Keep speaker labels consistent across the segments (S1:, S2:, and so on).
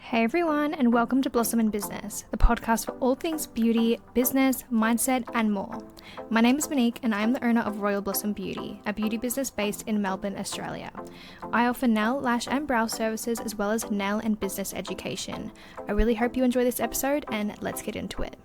S1: Hey everyone, and welcome to Blossom in Business, the podcast for all things beauty, business, mindset, and more. My name is Monique, and I am the owner of Royal Blossom Beauty, a beauty business based in Melbourne, Australia. I offer nail, lash, and brow services as well as nail and business education. I really hope you enjoy this episode, and let's get into it.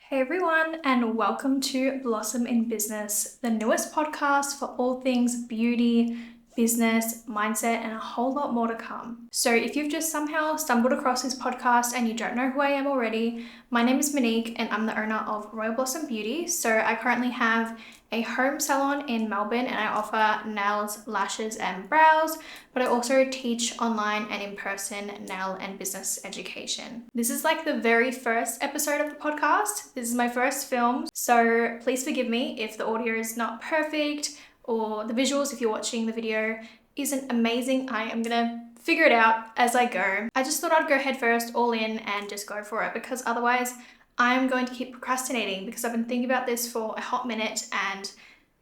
S1: Hey everyone, and welcome to Blossom in Business, the newest podcast for all things beauty, business, mindset, and a whole lot more to come. So if you've just somehow stumbled across this podcast and you don't know who I am already, my name is Monique and I'm the owner of Royal Blossom Beauty. So I currently have a home salon in Melbourne and I offer nails, lashes, and brows, but I also teach online and in-person nail and business education. This is like the very first episode of the podcast. This is my first film, so please forgive me if the audio is not perfect or the visuals, if you're watching the video, isn't amazing. I am gonna figure it out as I go. I just thought I'd go head first, all in, and just go for it, because otherwise I'm going to keep procrastinating, because I've been thinking about this for a hot minute and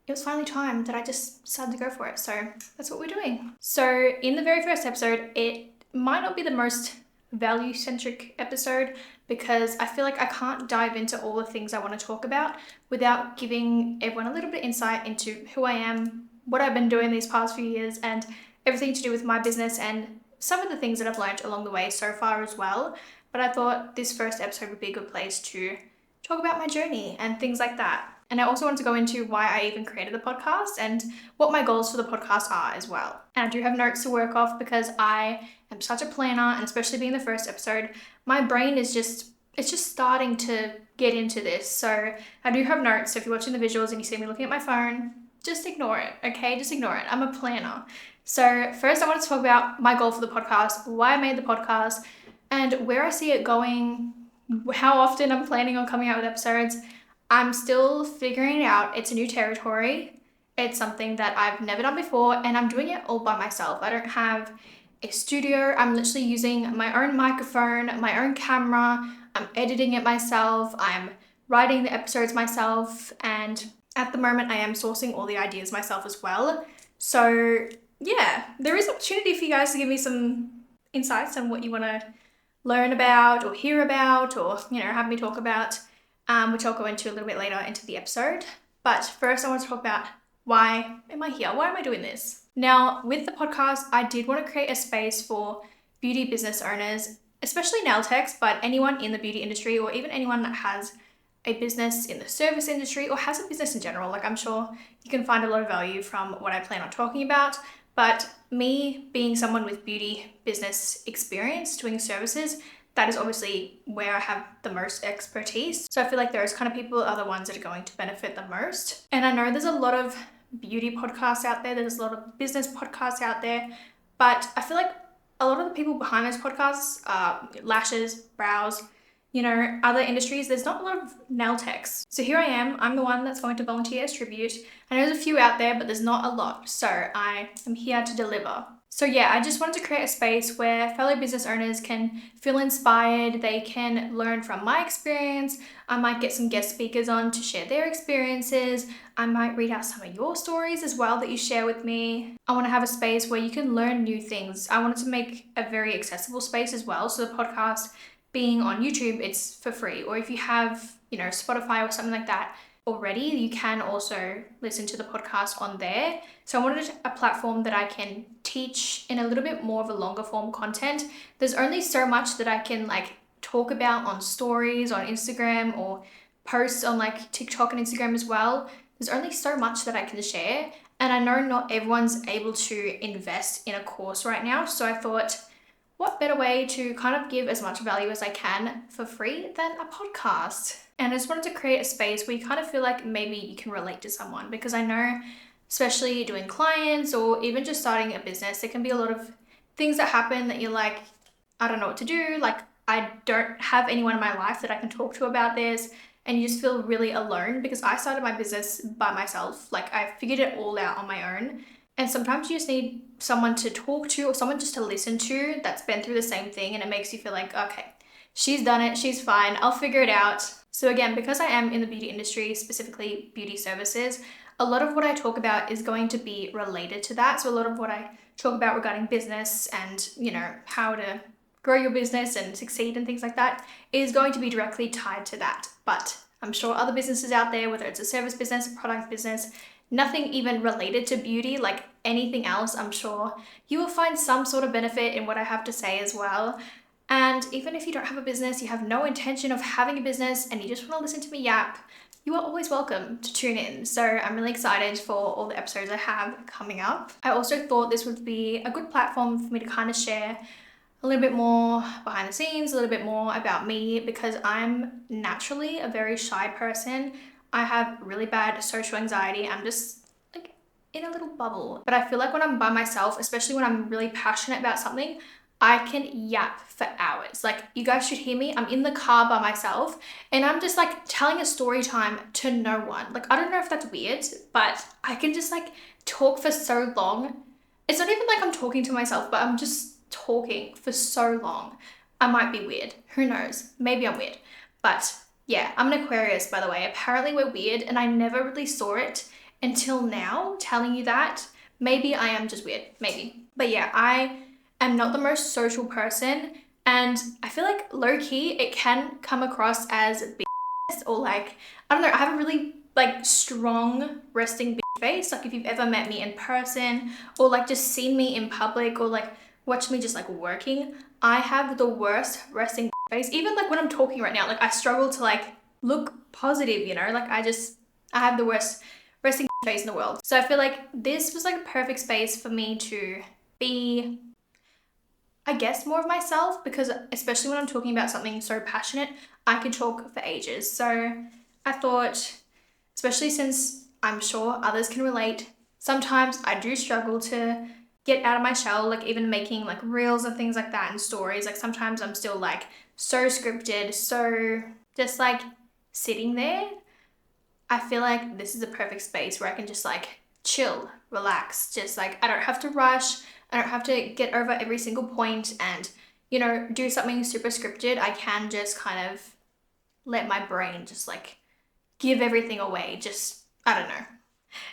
S1: it was finally time that I just decided to go for it. So that's what we're doing. So in the very first episode, it might not be the most value-centric episode because I feel like I can't dive into all the things I want to talk about without giving everyone a little bit of insight into who I am, what I've been doing these past few years, and everything to do with my business and some of the things that I've learned along the way so far as well. But I thought this first episode would be a good place to talk about my journey and things like that. And I also wanted to go into why I even created the podcast and what my goals for the podcast are as well. And I do have notes to work off because I am such a planner, and especially being the first episode, my brain is just starting to get into this. So I do have notes. So if you're watching the visuals and you see me looking at my phone, just ignore it, okay? Just ignore it. I'm a planner. So first I want to talk about my goal for the podcast, why I made the podcast, and where I see it going, how often I'm planning on coming out with episodes. I'm still figuring it out. It's a new territory. It's something that I've never done before, and I'm doing it all by myself. I don't have a studio. I'm literally using my own microphone, my own camera. I'm editing it myself. I'm writing the episodes myself. And at the moment, I am sourcing all the ideas myself as well. So yeah, there is opportunity for you guys to give me some insights on what you want to learn about or hear about or, have me talk about. Which I'll go into a little bit later into the episode. But first I want to talk about why am I here? Why am I doing this? Now, with the podcast, I did want to create a space for beauty business owners, especially nail techs, but anyone in the beauty industry or even anyone that has a business in the service industry or has a business in general. Like, I'm sure you can find a lot of value from what I plan on talking about. But me being someone with beauty business experience doing services, that is obviously where I have the most expertise. So I feel like those kind of people are the ones that are going to benefit the most. And I know there's a lot of beauty podcasts out there. There's a lot of business podcasts out there. But I feel like a lot of the people behind those podcasts, lashes, brows, other industries, there's not a lot of nail techs. So here I am. I'm the one that's going to volunteer as tribute. I know there's a few out there, but there's not a lot. So I am here to deliver. So yeah, I just wanted to create a space where fellow business owners can feel inspired. They can learn from my experience. I might get some guest speakers on to share their experiences. I might read out some of your stories as well that you share with me. I want to have a space where you can learn new things. I wanted to make a very accessible space as well. So the podcast being on YouTube, it's for free. Or if you have, Spotify or something like that already, you can also listen to the podcast on there. So I wanted a platform that I can teach in a little bit more of a longer form content. There's only so much that I can talk about on stories on Instagram or posts on TikTok and Instagram as well. There's only so much that I can share. And I know not everyone's able to invest in a course right now. So I thought, what better way to kind of give as much value as I can for free than a podcast? And I just wanted to create a space where you kind of feel like maybe you can relate to someone, because I know, especially doing clients or even just starting a business, there can be a lot of things that happen that you're like, I don't know what to do. I don't have anyone in my life that I can talk to about this. And you just feel really alone, because I started my business by myself. I figured it all out on my own. And sometimes you just need someone to talk to or someone just to listen to that's been through the same thing, and it makes you feel like, okay, she's done it, she's fine, I'll figure it out. So again, because I am in the beauty industry, specifically beauty services, a lot of what I talk about is going to be related to that. So a lot of what I talk about regarding business and, how to grow your business and succeed and things like that is going to be directly tied to that. But I'm sure other businesses out there, whether it's a service business, a product business, nothing even related to beauty, like anything else, I'm sure you will find some sort of benefit in what I have to say as well. And even if you don't have a business, you have no intention of having a business, and you just want to listen to me yap, you are always welcome to tune in. So I'm really excited for all the episodes I have coming up. I also thought this would be a good platform for me to kind of share a little bit more behind the scenes, a little bit more about me, because I'm naturally a very shy person. I have really bad social anxiety. I'm just like in a little bubble. But I feel like when I'm by myself, especially when I'm really passionate about something, I can yap for hours. Like, you guys should hear me. I'm in the car by myself and I'm just like telling a story time to no one. Like, I don't know if that's weird, but I can just like talk for so long. It's not even like I'm talking to myself, but I'm just talking for so long. I might be weird. Who knows? Maybe I'm weird. But yeah, I'm an Aquarius, by the way. Apparently we're weird, and I never really saw it until now, telling you that. Maybe I am just weird. Maybe. But yeah, I am not the most social person, and I feel like low-key it can come across as BS, or like, I don't know, I have a really like strong resting bitch face. Like, if you've ever met me in person or like just seen me in public or like watched me just like working, I have the worst resting bitch face. Even like when I'm talking right now, like I struggle to like look positive, you know, like I have the worst resting bitch face in the world. So I feel like this was like a perfect space for me to be, I guess, more of myself, because especially when I'm talking about something so passionate, I could talk for ages. So I thought, especially since I'm sure others can relate, sometimes I do struggle to get out of my shell, like even making like reels and things like that and stories. Like sometimes I'm still like so scripted, so just like sitting there. I feel like this is a perfect space where I can just like chill, relax, just like I don't have to rush. I don't have to get over every single point and, you know, do something super scripted. I can just kind of let my brain just like give everything away. Just, I don't know.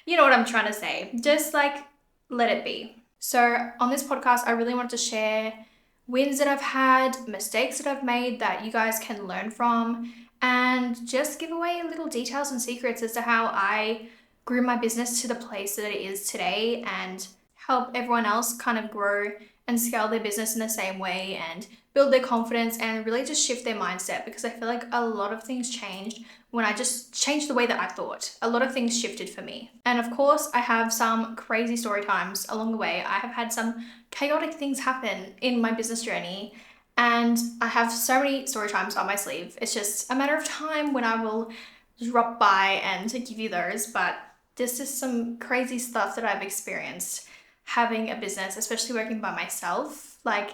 S1: You know what I'm trying to say. Just like let it be. So on this podcast, I really want to share wins that I've had, mistakes that I've made that you guys can learn from, and just give away little details and secrets as to how I grew my business to the place that it is today, and help everyone else kind of grow and scale their business in the same way and build their confidence and really just shift their mindset, because I feel like a lot of things changed when I just changed the way that I thought. A lot of things shifted for me. And of course, I have some crazy story times along the way. I have had some chaotic things happen in my business journey, and I have so many story times on my sleeve. It's just a matter of time when I will drop by and give you those. But there's just some crazy stuff that I've experienced having a business, especially working by myself. Like,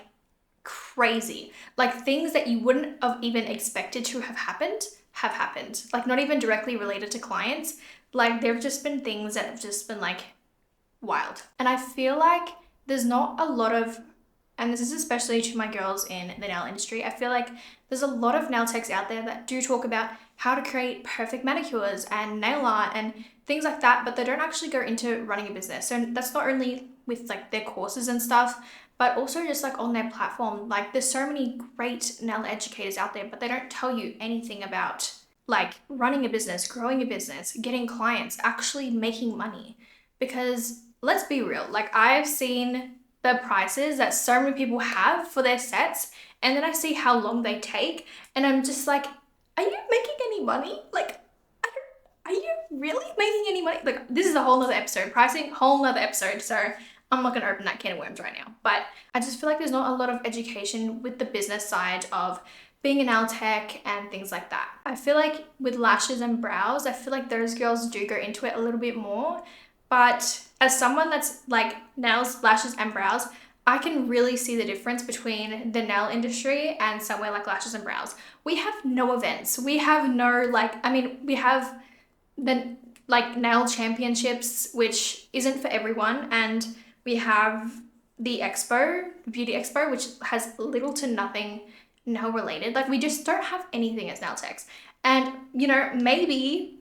S1: crazy. Like, things that you wouldn't have even expected to have happened. Like, not even directly related to clients. Like, there have just been things that have just been like wild. And I feel like there's not a lot of, and this is especially to my girls in the nail industry, I feel like there's a lot of nail techs out there that do talk about how to create perfect manicures and nail art and things like that, but they don't actually go into running a business. So that's not only with like their courses and stuff, but also just like on their platform. Like, there's so many great nail educators out there, but they don't tell you anything about like running a business, growing a business, getting clients, actually making money. Because let's be real, like, I've seen the prices that so many people have for their sets, and then I see how long they take, and I'm just like, are you making any money? Like, are you really making any money? Like, this is a whole nother episode. Pricing, whole nother episode. So I'm not going to open that can of worms right now. But I just feel like there's not a lot of education with the business side of being a nail tech and things like that. I feel like with lashes and brows, I feel like those girls do go into it a little bit more. But as someone that's like nails, lashes, and brows, I can really see the difference between the nail industry and somewhere like lashes and brows. We have no events. We have no, like, I mean, we have the like nail championships, which isn't for everyone, and we have the expo, the beauty expo, which has little to nothing nail related. Like, we just don't have anything as nail techs. And, you know, maybe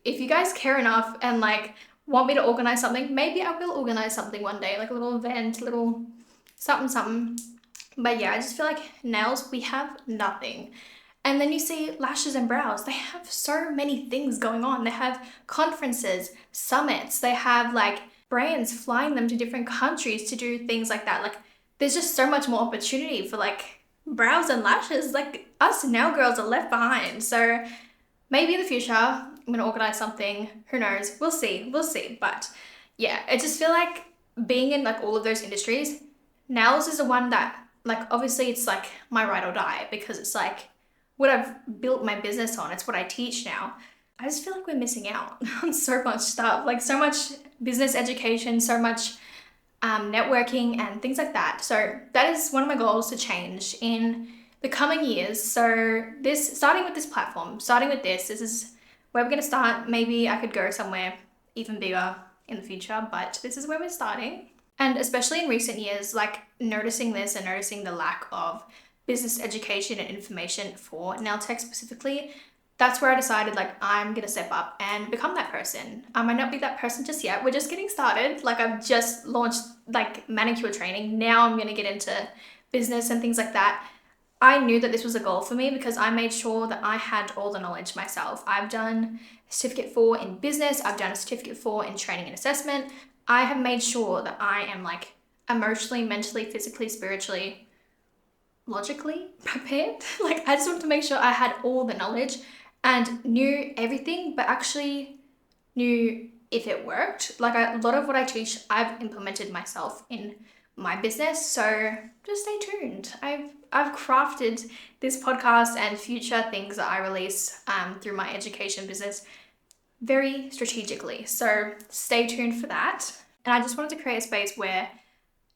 S1: if you guys care enough and like want me to organize something, maybe I will organize something one day, like a little event, little something. But yeah, I just feel like nails, we have nothing. And then you see lashes and brows, they have so many things going on. They have conferences, summits, they have like brands flying them to different countries to do things like that. Like there's just so much more opportunity for like brows and lashes. Like us nail girls are left behind. So maybe in the future, I'm gonna organize something. Who knows? We'll see. We'll see. But yeah, I just feel like being in like all of those industries, nails is the one that like obviously it's like my ride or die because it's like what I've built my business on. It's what I teach now. I just feel like we're missing out on so much stuff, like so much business education, so much networking and things like that. So that is one of my goals to change in the coming years. So this, starting with this platform, starting with this is where we're going to start. Maybe I could go somewhere even bigger in the future, but this is where we're starting. And especially in recent years, like noticing this and noticing the lack of business education and information for nail tech specifically, that's where I decided like I'm gonna step up and become that person. I might not be that person just yet. We're just getting started. Like I've just launched like manicure training. Now I'm gonna get into business and things like that. I knew that this was a goal for me because I made sure that I had all the knowledge myself. I've done a certificate 4 in business. I've done a certificate 4 in training and assessment. I have made sure that I am like emotionally, mentally, physically, spiritually, logically prepared. Like I just wanted to make sure I had all the knowledge and knew everything, but actually knew if it worked. Like a lot of what I teach, I've implemented myself in my business. So just stay tuned. I've crafted this podcast and future things that I release through my education business very strategically. So stay tuned for that. And I just wanted to create a space where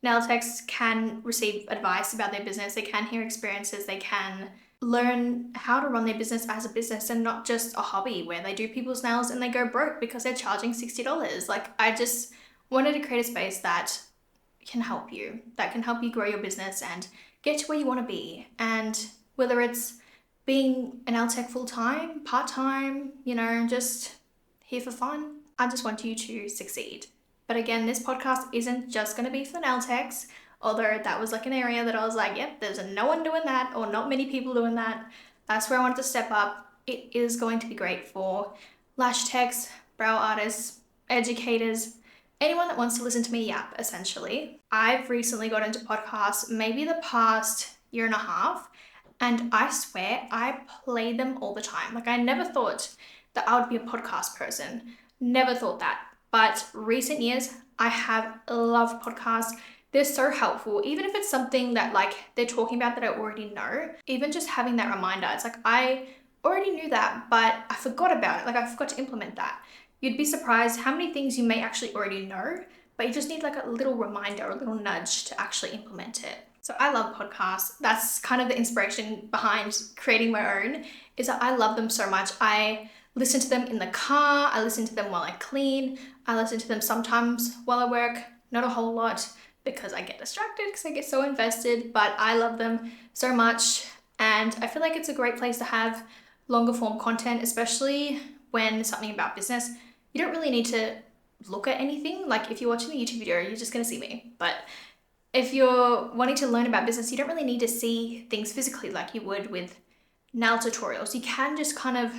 S1: nail techs can receive advice about their business. They can hear experiences. They can learn how to run their business as a business and not just a hobby where they do people's nails and they go broke because they're charging $60. Like I just wanted to create a space that can help you, that can help you grow your business and get to where you want to be. And whether it's being an nail tech full-time, part-time, just here for fun, I just want you to succeed. But again, this podcast isn't just going to be for the nail techs, although that was like an area that I was like, yep, there's no one doing that or not many people doing that. That's where I wanted to step up. It is going to be great for lash techs, brow artists, educators, anyone that wants to listen to me yap, essentially. I've recently got into podcasts, maybe the past year and a half, and I swear I play them all the time. Like I never thought that I would be a podcast person. Never thought that. But recent years, I have loved podcasts. They're so helpful, even if it's something that like they're talking about that I already know, even just having that reminder. It's like, I already knew that, but I forgot about it. Like I forgot to implement that. You'd be surprised how many things you may actually already know, but you just need like a little reminder, a little nudge to actually implement it. So I love podcasts. That's kind of the inspiration behind creating my own, is that I love them so much. I listen to them in the car. I listen to them while I clean. I listen to them sometimes while I work, not a whole lot because I get distracted because I get so invested, but I love them so much. And I feel like it's a great place to have longer form content, especially when it's something about business. You don't really need to look at anything. Like if you're watching a YouTube video, you're just going to see me. But if you're wanting to learn about business, you don't really need to see things physically like you would with nail tutorials. You can just kind of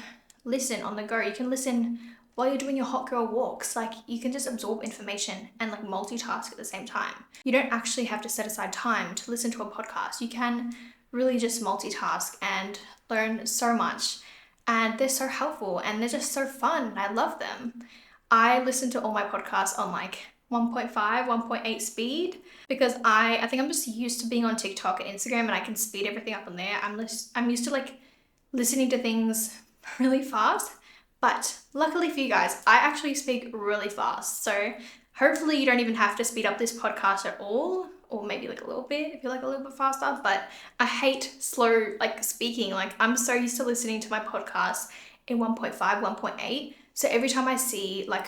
S1: listen on the go. You can listen while you're doing your hot girl walks. Like you can just absorb information and like multitask at the same time. You don't actually have to set aside time to listen to a podcast. You can really just multitask and learn so much. And they're so helpful and they're just so fun. I love them. I listen to all my podcasts on like 1.5, 1.8 speed because I think I'm just used to being on TikTok and Instagram and I can speed everything up on there. I'm used to like listening to things really fast, but luckily for you guys, I actually speak really fast. So hopefully you don't even have to speed up this podcast at all, or maybe like a little bit if you're like a little bit faster, but I hate slow like speaking. Like I'm so used to listening to my podcast in 1.5, 1.8. So every time I see like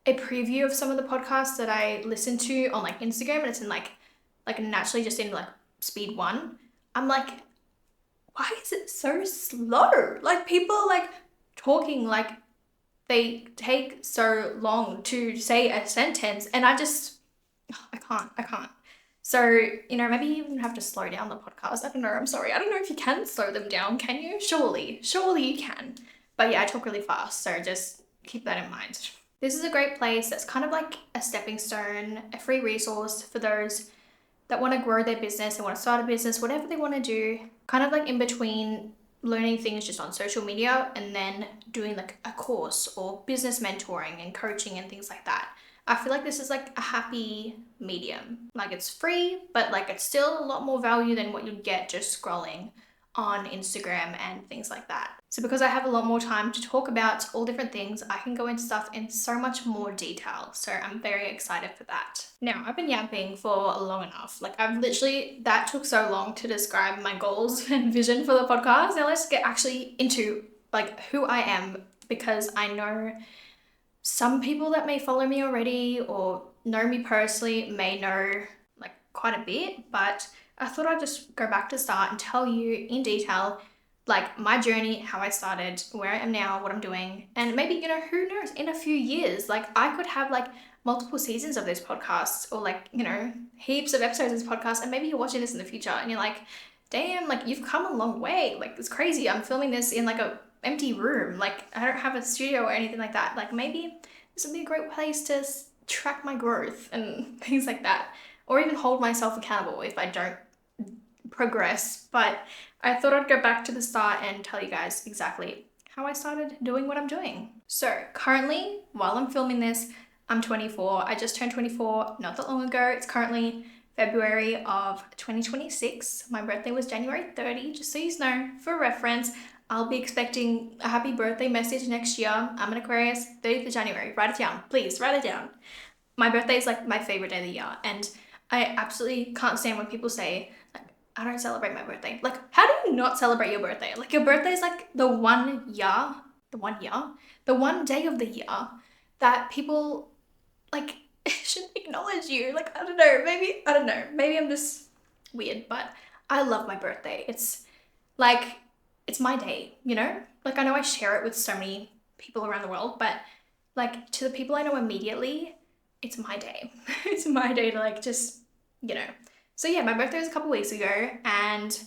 S1: a preview of some of the podcasts that I listen to on like Instagram and it's in like naturally just in like speed 1, I'm like, why is it so slow? Like people are like talking like they take so long to say a sentence and I can't. So, maybe you even have to slow down the podcast. I don't know. I'm sorry. I don't know if you can slow them down. Can you? Surely you can. But yeah, I talk really fast. So just keep that in mind. This is a great place that's kind of like a stepping stone, a free resource for those that want to grow their business and want to start a business, whatever they want to do, kind of like in between learning things just on social media and then doing like a course or business mentoring and coaching and things like that. I feel like this is like a happy medium. Like it's free, but like it's still a lot more value than what you'd get just scrolling on Instagram and things like that. So because I have a lot more time to talk about all different things, I can go into stuff in so much more detail. So I'm very excited for that. Now, I've been yapping for long enough. Like that took so long to describe my goals and vision for the podcast. Now let's get actually into like who I am, because I know some people that may follow me already or know me personally may know like quite a bit, but I thought I'd just go back to start and tell you in detail like my journey, how I started, where I am now, what I'm doing, and maybe, who knows, in a few years, like I could have like multiple seasons of this podcast or like, heaps of episodes of this podcast, and maybe you're watching this in the future and you're like, damn, like you've come a long way. Like it's crazy. I'm filming this in like a empty room. Like I don't have a studio or anything like that. Like maybe this would be a great place to track my growth and things like that, or even hold myself accountable if I don't progress. But I thought I'd go back to the start and tell you guys exactly how I started doing what I'm doing. So currently, while I'm filming this, I'm 24. I just turned 24 not that long ago. It's currently February of 2026. My birthday was January 30, just so you know, for reference. I'll be expecting a happy birthday message next year. I'm an Aquarius, 30th of January. Write it down, please, write it down. My birthday is like my favorite day of the year, and I absolutely can't stand when people say, like, I don't celebrate my birthday. Like, how do you not celebrate your birthday? Like, your birthday is like the one day of the year that people like should acknowledge you. Like, I don't know. Maybe I'm just weird, but I love my birthday. It's like, it's my day, Like, I know I share it with so many people around the world, but like to the people I know immediately, it's my day. It's my day to like just, So yeah, my birthday was a couple weeks ago and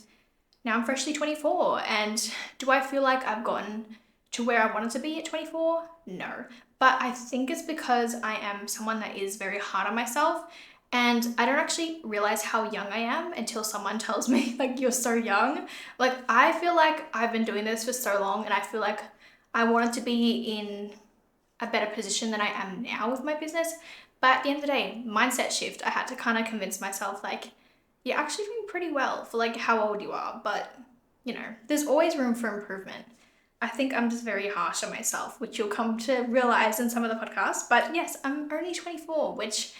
S1: now I'm freshly 24. And do I feel like I've gotten to where I wanted to be at 24? No. But I think it's because I am someone that is very hard on myself, and I don't actually realize how young I am until someone tells me, like, you're so young. Like, I feel like I've been doing this for so long, and I feel like I wanted to be in a better position than I am now with my business. But at the end of the day, mindset shift, I had to kind of convince myself, like, you're actually doing pretty well for like how old you are, but there's always room for improvement. I think I'm just very harsh on myself, which you'll come to realize in some of the podcasts. But yes, I'm only 24, which,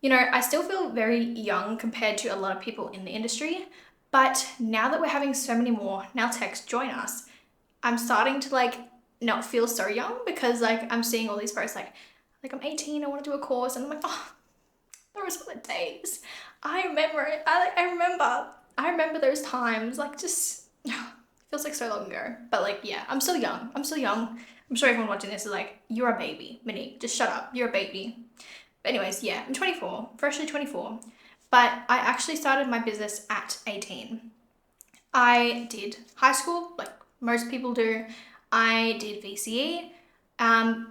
S1: I still feel very young compared to a lot of people in the industry. But now that we're having so many more now techs join us, I'm starting to like not feel so young, because like I'm seeing all these posts like I'm 18, I want to do a course, and I'm like, oh, those were the days. I remember it. I remember those times. Like, just feels like so long ago. But like, yeah, I'm still young. I'm sure everyone watching this is like, you're a baby, Monique. Just shut up. You're a baby. But anyways, yeah, I'm 24, freshly 24. But I actually started my business at 18. I did high school, like most people do. I did VCE,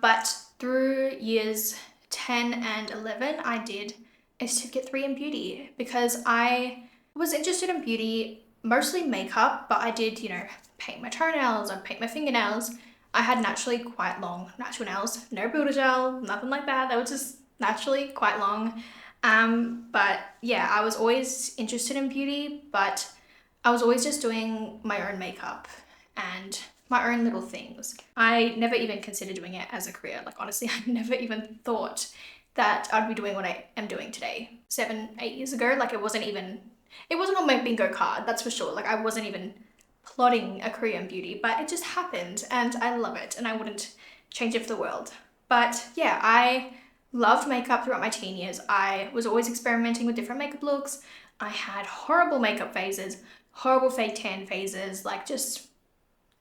S1: but through years 10 and 11, I did a certificate 3 in beauty, because I was interested in beauty, mostly makeup, but I did, paint my toenails, I paint my fingernails. I had naturally quite long natural nails, no builder gel, nothing like that. They were just naturally quite long. But yeah, I was always interested in beauty, but I was always just doing my own makeup and my own little things. I never even considered doing it as a career. Like, honestly, I never even thought that I'd be doing what I am doing today. 7-8 years ago, like it wasn't on my bingo card, that's for sure. Like, I wasn't even plotting a career in beauty, but it just happened, and I love it, and I wouldn't change it for the world. But yeah, I loved makeup throughout my teen years. I was always experimenting with different makeup looks. I had horrible makeup phases, horrible fake tan phases, like just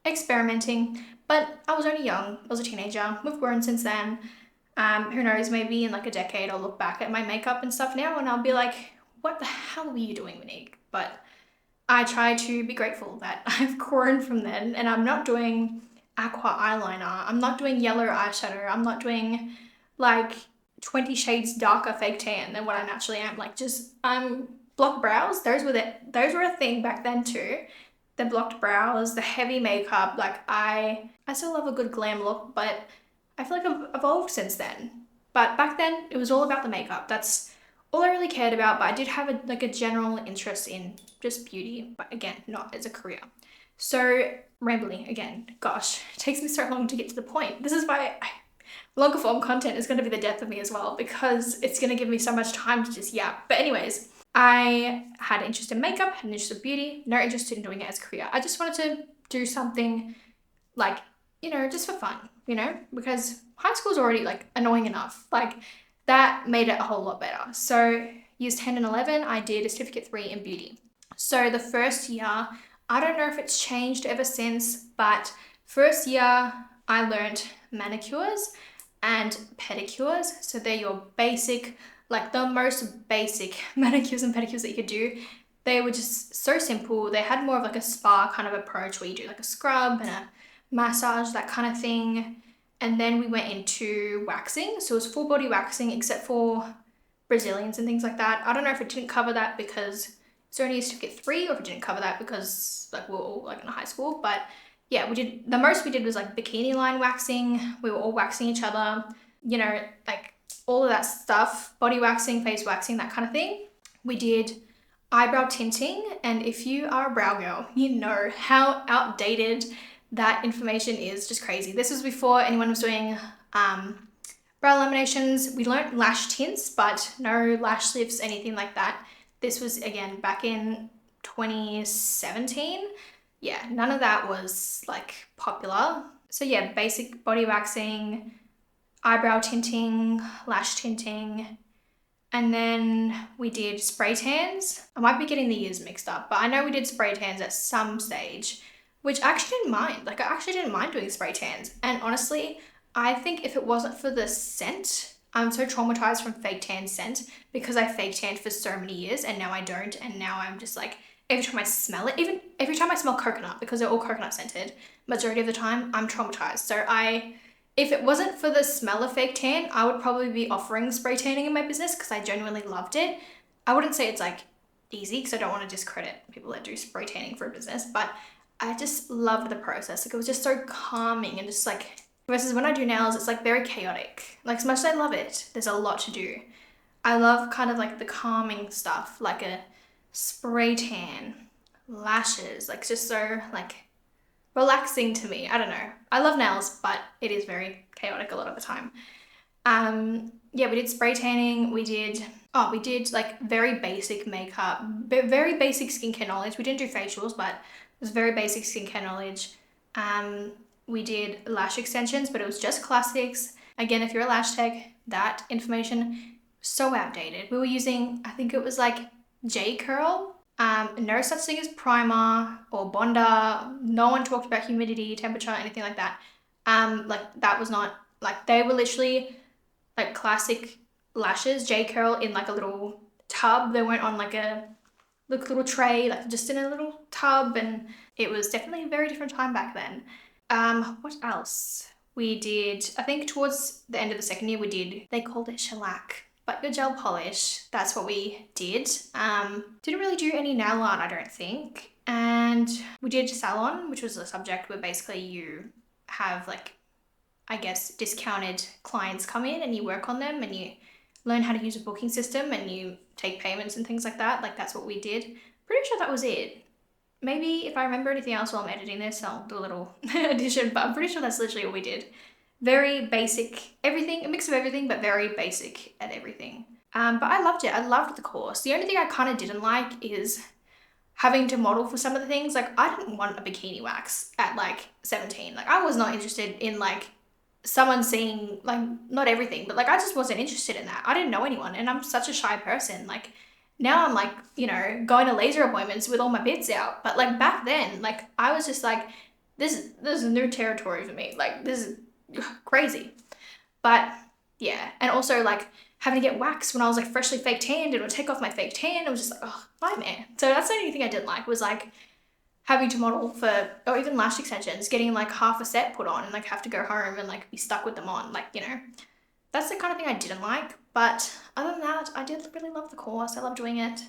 S1: experimenting. But I was only young. I was a teenager. We've grown since then. Who knows, maybe in like a decade I'll look back at my makeup and stuff now and I'll be like, what the hell were you doing, Monique? But I try to be grateful that I've grown from then, and I'm not doing aqua eyeliner. I'm not doing yellow eyeshadow. I'm not doing like 20 shades darker fake tan than what I naturally am. Like, just blocked brows. Those were a thing back then too. The blocked brows, the heavy makeup. Like, I still love a good glam look, but I feel like I've evolved since then. But back then it was all about the makeup. That's all I really cared about. But I did have a general interest in just beauty, but again, not as a career. So rambling again, gosh, it takes me so long to get to the point. This is why longer form content is going to be the death of me as well, because it's going to give me so much time to just yap. But anyways, I had an interest in makeup, had an interest in beauty, no interest in doing it as a career. I just wanted to do something like, just for fun, because high school is already like annoying enough. Like, that made it a whole lot better. So years 10 and 11, I did a certificate 3 in beauty. So the first year, I don't know if it's changed ever since, but first year I learned manicures and pedicures. So they're your basic, like the most basic manicures and pedicures that you could do. They were just so simple. They had more of like a spa kind of approach where you do like a scrub and a massage, that kind of thing. And then we went into waxing. So it was full body waxing except for Brazilians and things like that. I don't know if it didn't cover that because it's only a certificate 3, or if it didn't cover that because like we were all like in high school. But yeah, the most we did was like bikini line waxing. We were all waxing each other, like all of that stuff, body waxing, face waxing, that kind of thing. We did eyebrow tinting. And if you are a brow girl, you know how outdated that information is. Just crazy. This was before anyone was doing brow laminations. We learned lash tints, but no lash lifts, anything like that. This was, again, back in 2017. Yeah, none of that was like popular. So yeah, basic body waxing, eyebrow tinting, lash tinting, and then we did spray tans. I might be getting the years mixed up, but I know we did spray tans at some stage, which I actually didn't mind. Like, I actually didn't mind doing spray tans. And honestly, I think if it wasn't for the scent, I'm so traumatized from fake tan scent because I fake tanned for so many years and now I don't. And now I'm just like, every time I smell it, even every time I smell coconut, because they're all coconut scented, majority of the time I'm traumatized. So if it wasn't for the smell of fake tan, I would probably be offering spray tanning in my business because I genuinely loved it. I wouldn't say it's like easy because I don't want to discredit people that do spray tanning for a business, but I just loved the process. Like, it was just so calming, and just like, versus when I do nails, it's like very chaotic. Like, as much as I love it, there's a lot to do. I love kind of like the calming stuff, like a spray tan, lashes, like just so like relaxing to me. I don't know. I love nails, but it is very chaotic a lot of the time. Yeah, we did spray tanning. We did like very basic makeup, very basic skincare knowledge. We didn't do facials, but it was very basic skincare knowledge. We did lash extensions, but it was just classics. Again, if you're a lash tech, that information, so outdated. We were using, I think it was like J curl. No such thing as primer or bonder. No one talked about humidity, temperature, anything like that. Like, that was not, like, they were literally like classic lashes, J curl, in like a little tub. They weren't on like a little tray, like just in a little tub, and it was definitely a very different time back then. What else? We did, I think towards the end of the second year, they called it shellac, but your gel polish, that's what we did. Didn't really do any nail art, I don't think. And we did salon, which was a subject where basically you have like, I guess, discounted clients come in and you work on them and you learn how to use a booking system and you take payments and things like that. Like, that's what we did. Pretty sure that was it. Maybe if I remember anything else while I'm editing this, I'll do a little addition, but I'm pretty sure that's literally all we did. Very basic, everything, a mix of everything, but very basic at everything. But I loved it. I loved the course. The only thing I kind of didn't like is having to model for some of the things. Like, I didn't want a bikini wax at like 17. Like, I was not interested in like someone seeing, like, not everything, but like, I just wasn't interested in that. I didn't know anyone, and I'm such a shy person. Like, now I'm like, going to laser appointments with all my bits out. But like, back then, like, I was just like, this is new territory for me. Like, this is crazy. But yeah, and also like having to get waxed when I was like freshly fake tanned. It would take off my fake tan. It was just like, oh, nightmare. So that's the only thing I didn't like, was like having to model for, or even lash extensions, getting like half a set put on and like have to go home and like be stuck with them on. Like, you know, that's the kind of thing I didn't like. But other than that, I did really love the course. I love doing it.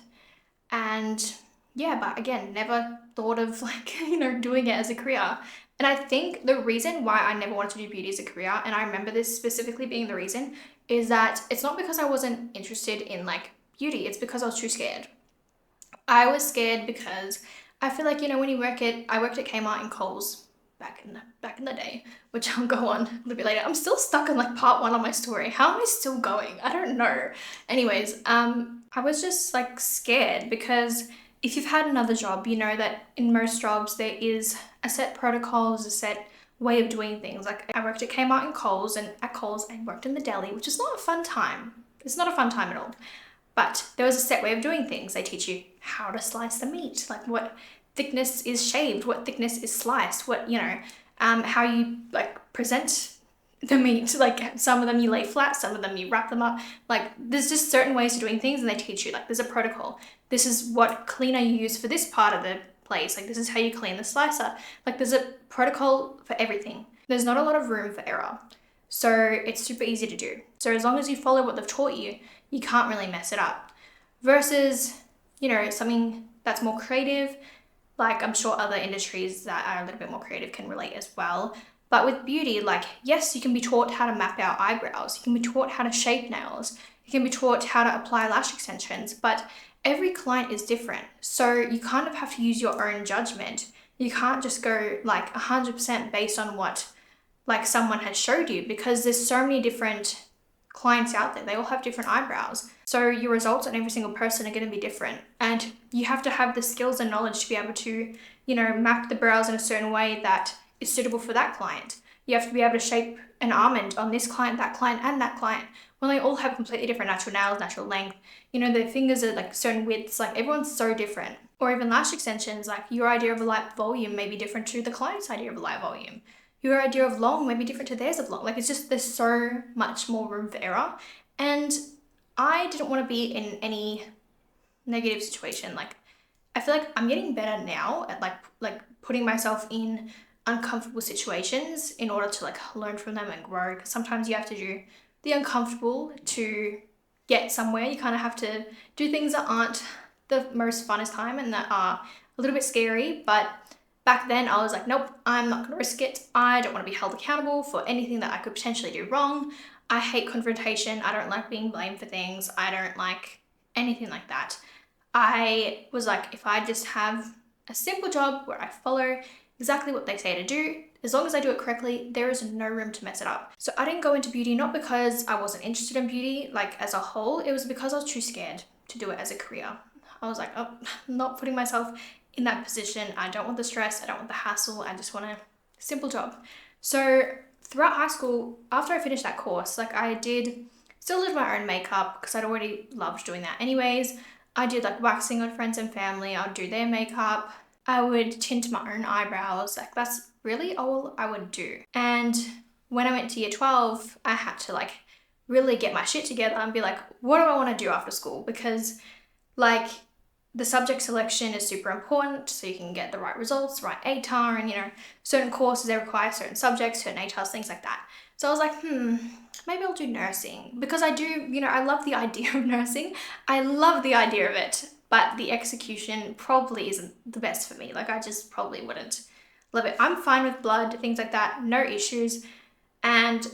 S1: And yeah, but again, never thought of like, you know, doing it as a career. And I think the reason why I never wanted to do beauty as a career, and I remember this specifically being the reason, is that it's not because I wasn't interested in like beauty, it's because I was too scared. I was scared because I feel like, you know, when I worked at Kmart and Coles back in the day, which I'll go on a little bit later. I'm still stuck on like part 1 of my story. How am I still going? I don't know. Anyways, I was just like scared because if you've had another job, you know that in most jobs there is a set protocols, a set way of doing things. Like I worked at Kmart and Coles, and at Coles I worked in the deli, which is not a fun time. It's not a fun time at all. But there was a set way of doing things. They teach you how to slice the meat, like what thickness is shaved, what thickness is sliced, what, you know, how you like present the meat. Like some of them you lay flat, some of them you wrap them up. Like there's just certain ways of doing things, and they teach you like there's a protocol. This is what cleaner you use for this part of the place. Like this is how you clean the slicer. Like there's a protocol for everything. There's not a lot of room for error. So it's super easy to do. So as long as you follow what they've taught you, you can't really mess it up. Versus, you know, something that's more creative, like I'm sure other industries that are a little bit more creative can relate as well. But with beauty, like, yes, you can be taught how to map out eyebrows. You can be taught how to shape nails. You can be taught how to apply lash extensions, but every client is different. So you kind of have to use your own judgment. You can't just go like 100% based on what like someone has showed you, because there's so many different clients out there. They all have different eyebrows. So your results on every single person are going to be different. And you have to have the skills and knowledge to be able to, you know, map the brows in a certain way that is suitable for that client. You have to be able to shape an almond on this client, and that client. When they all have completely different natural nails, natural length, you know, their fingers are like certain widths, like everyone's so different. Or even lash extensions, like your idea of a light volume may be different to the client's idea of a light volume. Your idea of long may be different to theirs of long. Like it's just, there's so much more room for error. And I didn't want to be in any negative situation. Like I feel like I'm getting better now at like putting myself in uncomfortable situations in order to like learn from them and grow. Because sometimes you have to do the uncomfortable to get somewhere. You kind of have to do things that aren't the most funnest time and that are a little bit scary. But back then I was like, nope, I'm not gonna risk it. I don't want to be held accountable for anything that I could potentially do wrong. I hate confrontation. I don't like being blamed for things. I don't like anything like that. I was like, if I just have a simple job where I follow exactly what they say to do, as long as I do it correctly, there is no room to mess it up. So I didn't go into beauty not because I wasn't interested in beauty like as a whole. It was because I was too scared to do it as a career. I was like, oh, I'm not putting myself in that position. I don't want the stress. I don't want the hassle. I just want a simple job. So throughout high school, after I finished that course, like I still did my own makeup because I'd already loved doing that anyways. I did like waxing on friends and family. I would do their makeup. I would tint my own eyebrows. Like that's really all I would do. And when I went to year 12, I had to like really get my shit together and be like, what do I want to do after school? Because like the subject selection is super important so you can get the right results, right ATAR, and you know, certain courses they require certain subjects, certain ATARs, things like that. So I was like, maybe I'll do nursing because I do, you know, I love the idea of nursing. I love the idea of it, but the execution probably isn't the best for me. Like I just probably wouldn't love it. I'm fine with blood, things like that, no issues. And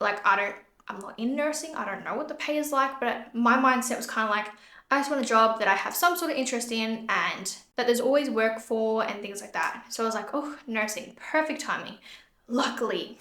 S1: like, I'm not in nursing. I don't know what the pay is like, but my mindset was kind of like, I just want a job that I have some sort of interest in and that there's always work for and things like that. So I was like, oh, nursing, perfect timing. Luckily,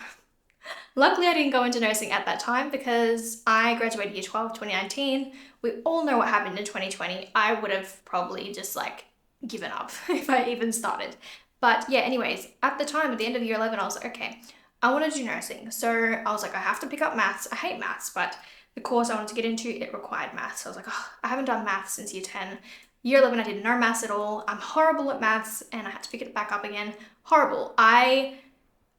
S1: I didn't go into nursing at that time because I graduated year 12, 2019. We all know what happened in 2020. I would have probably just like given up if I even started. But yeah, anyways, at the time, at the end of year 11, I was like, okay, I want to do nursing. So I was like, I have to pick up maths. I hate maths, but the course I wanted to get into, it required maths. So I was like, oh, I haven't done maths since year 10. Year 11, I did no maths at all. I'm horrible at maths and I had to pick it back up again. Horrible. I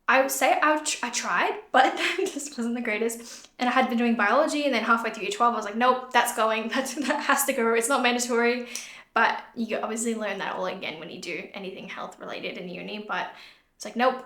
S1: I would say I tried, but it just wasn't the greatest. And I had been doing biology, and then halfway through year 12, I was like, nope, that's going. That has to go. It's not mandatory. But you obviously learn that all again when you do anything health related in uni. But it's like, nope,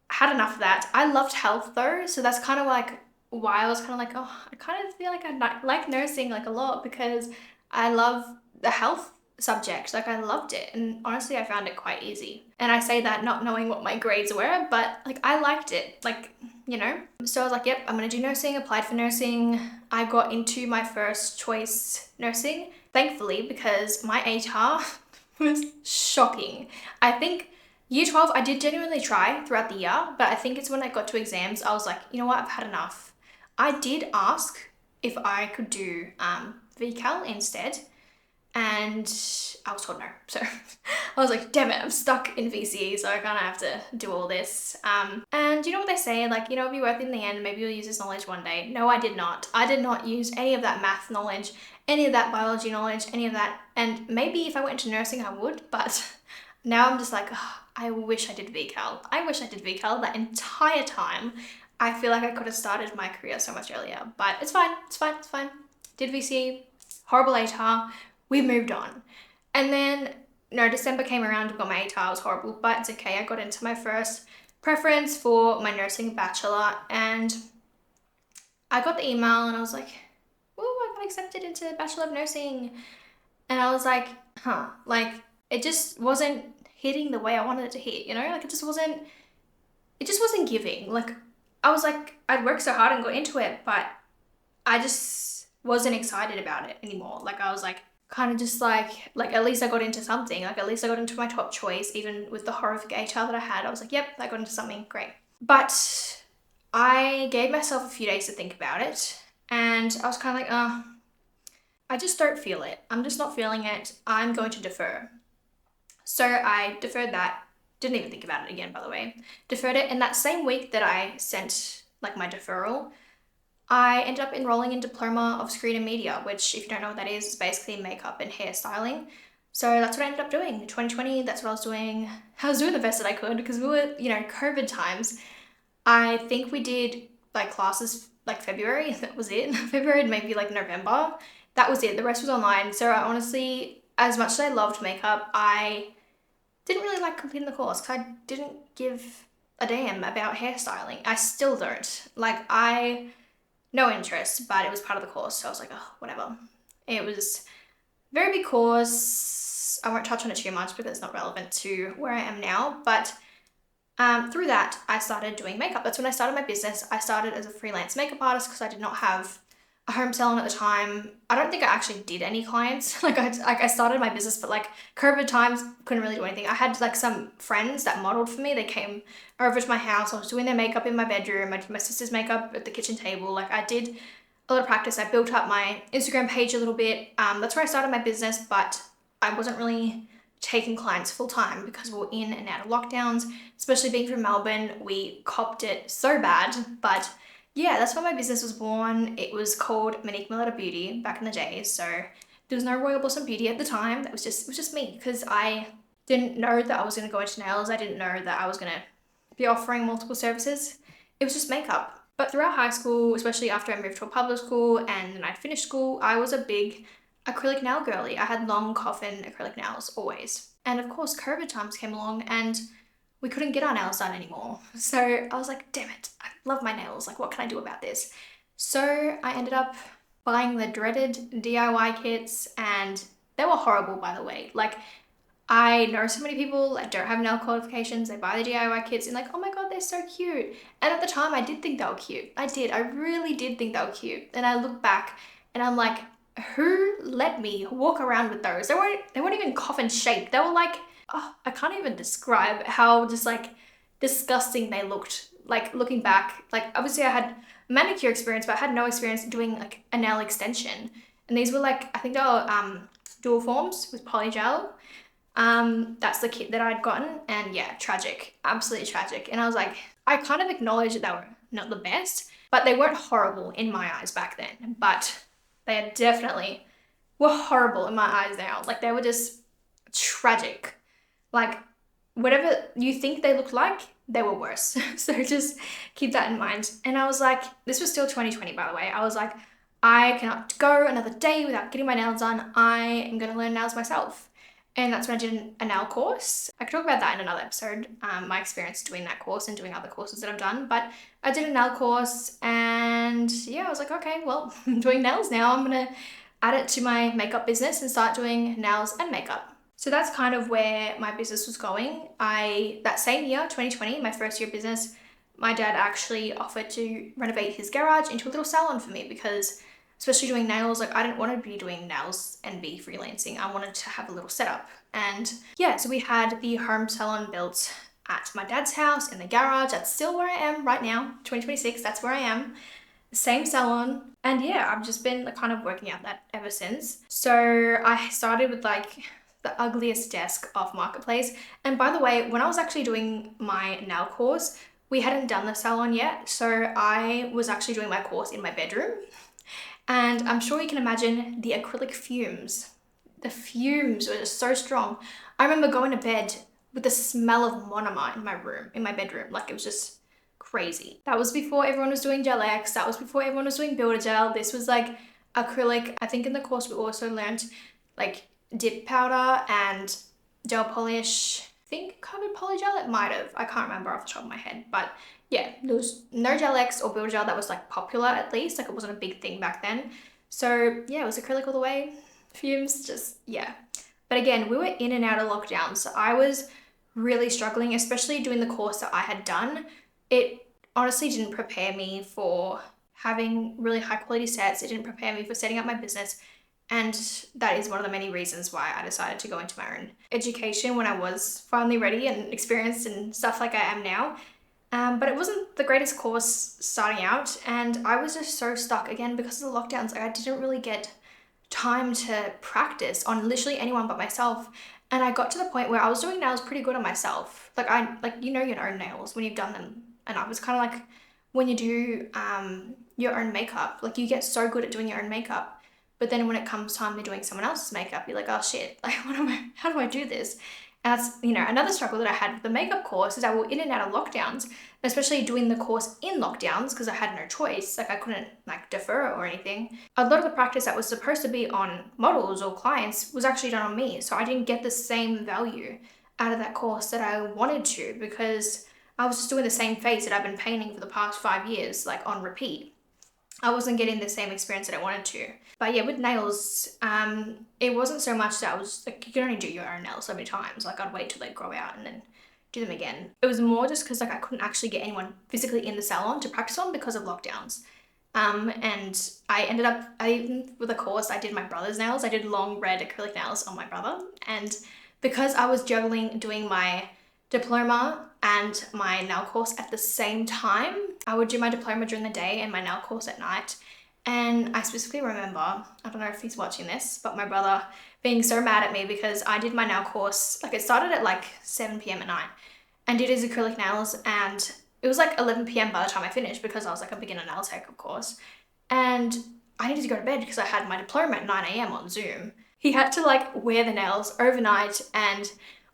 S1: I had enough of that. I loved health though. So that's kind of like why I was kind of like, oh, I kind of feel like I like nursing like a lot because I love the health subject. Like I loved it, and honestly I found it quite easy. And I say that not knowing what my grades were, but like I liked it, like, you know. So I was like, yep, I'm gonna do nursing. Applied for nursing. I got into my first choice nursing, thankfully, because my ATAR was shocking. I think year 12 I did genuinely try throughout the year, but I think it's when I got to exams I was like, you know what, I've had enough. I did ask if I could do VCAL instead, and I was told no. So I was like, damn it, I'm stuck in VCE, so I kind of have to do all this. And you know what they say, like, you know, it'll be worth it in the end, maybe you'll use this knowledge one day. No, I did not. I did not use any of that math knowledge, any of that biology knowledge, any of that. And maybe if I went into nursing, I would, but now I'm just like, oh, I wish I did VCAL. I wish I did VCAL that entire time. I feel like I could have started my career so much earlier, but it's fine, it's fine, it's fine. Did VCE, horrible ATAR, we moved on. And then, no, December came around, got my ATAR, it was horrible, but it's okay. I got into my first preference for my nursing bachelor, and I got the email and I was like, oh, I got accepted into Bachelor of Nursing. And I was like, huh, like it just wasn't hitting the way I wanted it to hit, you know? Like it just wasn't giving. Like I was like, I'd worked so hard and got into it, but I just wasn't excited about it anymore. Like I was like, kind of just like at least I got into something. Like at least I got into my top choice, even with the horrific HR that I had. I was like, yep, I got into something great. But I gave myself a few days to think about it, and I was kind of like, oh, I just don't feel it. I'm just not feeling it. I'm going to defer. So I deferred that. Didn't even think about it again, by the way. Deferred it, and that same week that I sent like my deferral, I ended up enrolling in Diploma of Screen and Media, which, if you don't know what that is basically makeup and hairstyling. So that's what I ended up doing. In 2020, that's what I was doing. I was doing the best that I could because we were, you know, COVID times. I think we did like classes like February, that was it. February, maybe like November. That was it. The rest was online. So I honestly, as much as I loved makeup, I didn't really like completing the course because I didn't give a damn about hairstyling. I still don't. Like no interest, but it was part of the course. So I was like, oh, whatever. It was a very big course. I won't touch on it too much because it's not relevant to where I am now. But through that, I started doing makeup. That's when I started my business. I started as a freelance makeup artist because I did not have a home salon at the time. I don't think I actually did any clients. I started my business, but like COVID times, couldn't really do anything. I had like some friends that modeled for me. They came over to my house. I was doing their makeup in my bedroom. I did my sister's makeup at the kitchen table. Like I did a lot of practice. I built up my Instagram page a little bit. That's where I started my business, but I wasn't really taking clients full time because we were in and out of lockdowns, especially being from Melbourne. We copped it so bad, but yeah, that's why my business was born. It was called Monique Milletta Beauty back in the day. So there was no Royal Blossom Beauty at the time. It was just me because I didn't know that I was going to go into nails. I didn't know that I was going to be offering multiple services. It was just makeup. But throughout high school, especially after I moved to a public school and then I finished school, I was a big acrylic nail girly. I had long coffin acrylic nails always. And of course, COVID times came along and we couldn't get our nails done anymore. So I was like, damn it, I love my nails. Like, what can I do about this? So I ended up buying the dreaded DIY kits, and they were horrible, by the way. Like, I know so many people that don't have nail qualifications. They buy the DIY kits and like, oh my God, they're so cute. And at the time I did think they were cute. I really did think they were cute. And I look back and I'm like, who let me walk around with those? They weren't even coffin shaped. They were like, oh, I can't even describe how just like disgusting they looked. Like looking back, like obviously I had manicure experience, but I had no experience doing like a nail extension. And these were like, I think they were dual forms with polygel. That's the kit that I'd gotten, and yeah, tragic, absolutely tragic. And I was like, I kind of acknowledge that they were not the best, but they weren't horrible in my eyes back then. But they definitely were horrible in my eyes now. Like they were just tragic. Like whatever you think they look like, they were worse. So just keep that in mind. And I was like, this was still 2020, by the way. I was like, I cannot go another day without getting my nails done. I am going to learn nails myself. And that's when I did a nail course. I could talk about that in another episode, my experience doing that course and doing other courses that I've done. But I did a nail course and yeah, I was like, okay, well, I'm doing nails now. I'm going to add it to my makeup business and start doing nails and makeup. So that's kind of where my business was going. That same year, 2020, my first year of business, my dad actually offered to renovate his garage into a little salon for me because especially doing nails, like I didn't want to be doing nails and be freelancing. I wanted to have a little setup. And yeah, so we had the home salon built at my dad's house in the garage. That's still where I am right now, 2026, that's where I am. Same salon. And yeah, I've just been kind of working out that ever since. So I started with like the ugliest desk off Marketplace. And by the way, when I was actually doing my nail course, we hadn't done the salon yet. So I was actually doing my course in my bedroom. And I'm sure you can imagine the acrylic fumes. The fumes were just so strong. I remember going to bed with the smell of monomer in my bedroom. Like it was just crazy. That was before everyone was doing Gel X. That was before everyone was doing Builder Gel. This was like acrylic. I think in the course we also learned like dip powder and gel polish. I think covered polygel, it might have. I can't remember off the top of my head, but yeah, there was no Gel X or Builder Gel that was like popular at least. Like it wasn't a big thing back then. So yeah, it was acrylic all the way. Fumes, just yeah. But again, we were in and out of lockdown. So I was really struggling, especially doing the course that I had done. It honestly didn't prepare me for having really high quality sets. It didn't prepare me for setting up my business. And that is one of the many reasons why I decided to go into my own education when I was finally ready and experienced and stuff like I am now. But it wasn't the greatest course starting out, and I was just so stuck again because of the lockdowns. Like I didn't really get time to practice on literally anyone but myself. And I got to the point where I was doing nails pretty good on myself. Like you know your own nails when you've done them. And I was kind of like when you do your own makeup, like you get so good at doing your own makeup. But then when it comes time to doing someone else's makeup, you're like, oh shit, like how do I do this? And that's, another struggle that I had with the makeup course is I was in and out of lockdowns, especially doing the course in lockdowns because I had no choice. Like I couldn't like defer or anything. A lot of the practice that was supposed to be on models or clients was actually done on me. So I didn't get the same value out of that course that I wanted to because I was just doing the same face that I've been painting for the past 5 years, like on repeat. I wasn't getting the same experience that I wanted to. But yeah, with nails, it wasn't so much that I was like, you can only do your own nails so many times. Like I'd wait till they grow out and then do them again. It was more just because like I couldn't actually get anyone physically in the salon to practice on because of lockdowns. And I ended up, with a course, I did my brother's nails. I did long red acrylic nails on my brother. And because I was juggling doing my diploma and my nail course at the same time, I would do my diploma during the day and my nail course at night. And I specifically remember, I don't know if he's watching this, but my brother being so mad at me because I did my nail course, like it started at like 7 p.m. at night and did his acrylic nails, and it was like 11 p.m. by the time I finished because I was like a beginner nail tech, of course. And I needed to go to bed because I had my diploma at 9 a.m. on Zoom. He had to like wear the nails overnight and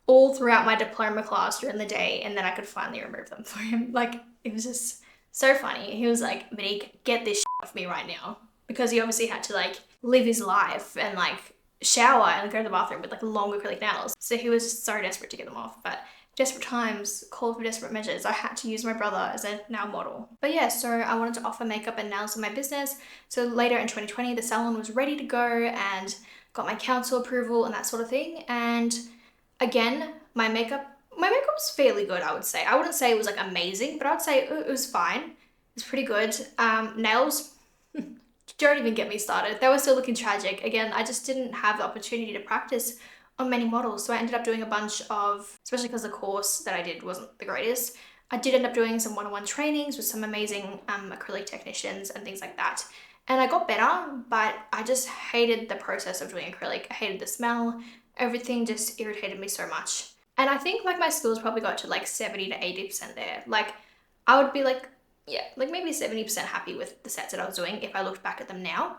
S1: all throughout my diploma class during the day, and then I could finally remove them for him. Like, it was just so funny. He was like, Monique, get this shit off me right now. Because he obviously had to like live his life and like shower and go to the bathroom with like long acrylic nails. So he was just so desperate to get them off. But desperate times call for desperate measures. I had to use my brother as a nail model. But yeah, so I wanted to offer makeup and nails in my business. So later in 2020, the salon was ready to go and got my council approval and that sort of thing. And again, my makeup was fairly good, I would say. I wouldn't say it was like amazing, but I would say it was fine. It was pretty good. Nails, don't even get me started. They were still looking tragic. Again, I just didn't have the opportunity to practice on many models. So I ended up doing a bunch of, especially because the course that I did wasn't the greatest, I did end up doing some one-on-one trainings with some amazing acrylic technicians and things like that. And I got better, but I just hated the process of doing acrylic. I hated the smell. Everything just irritated me so much. And I think like my skills probably got to like 70 to 80% there. Like I would be like, yeah, like maybe 70% happy with the sets that I was doing if I looked back at them now.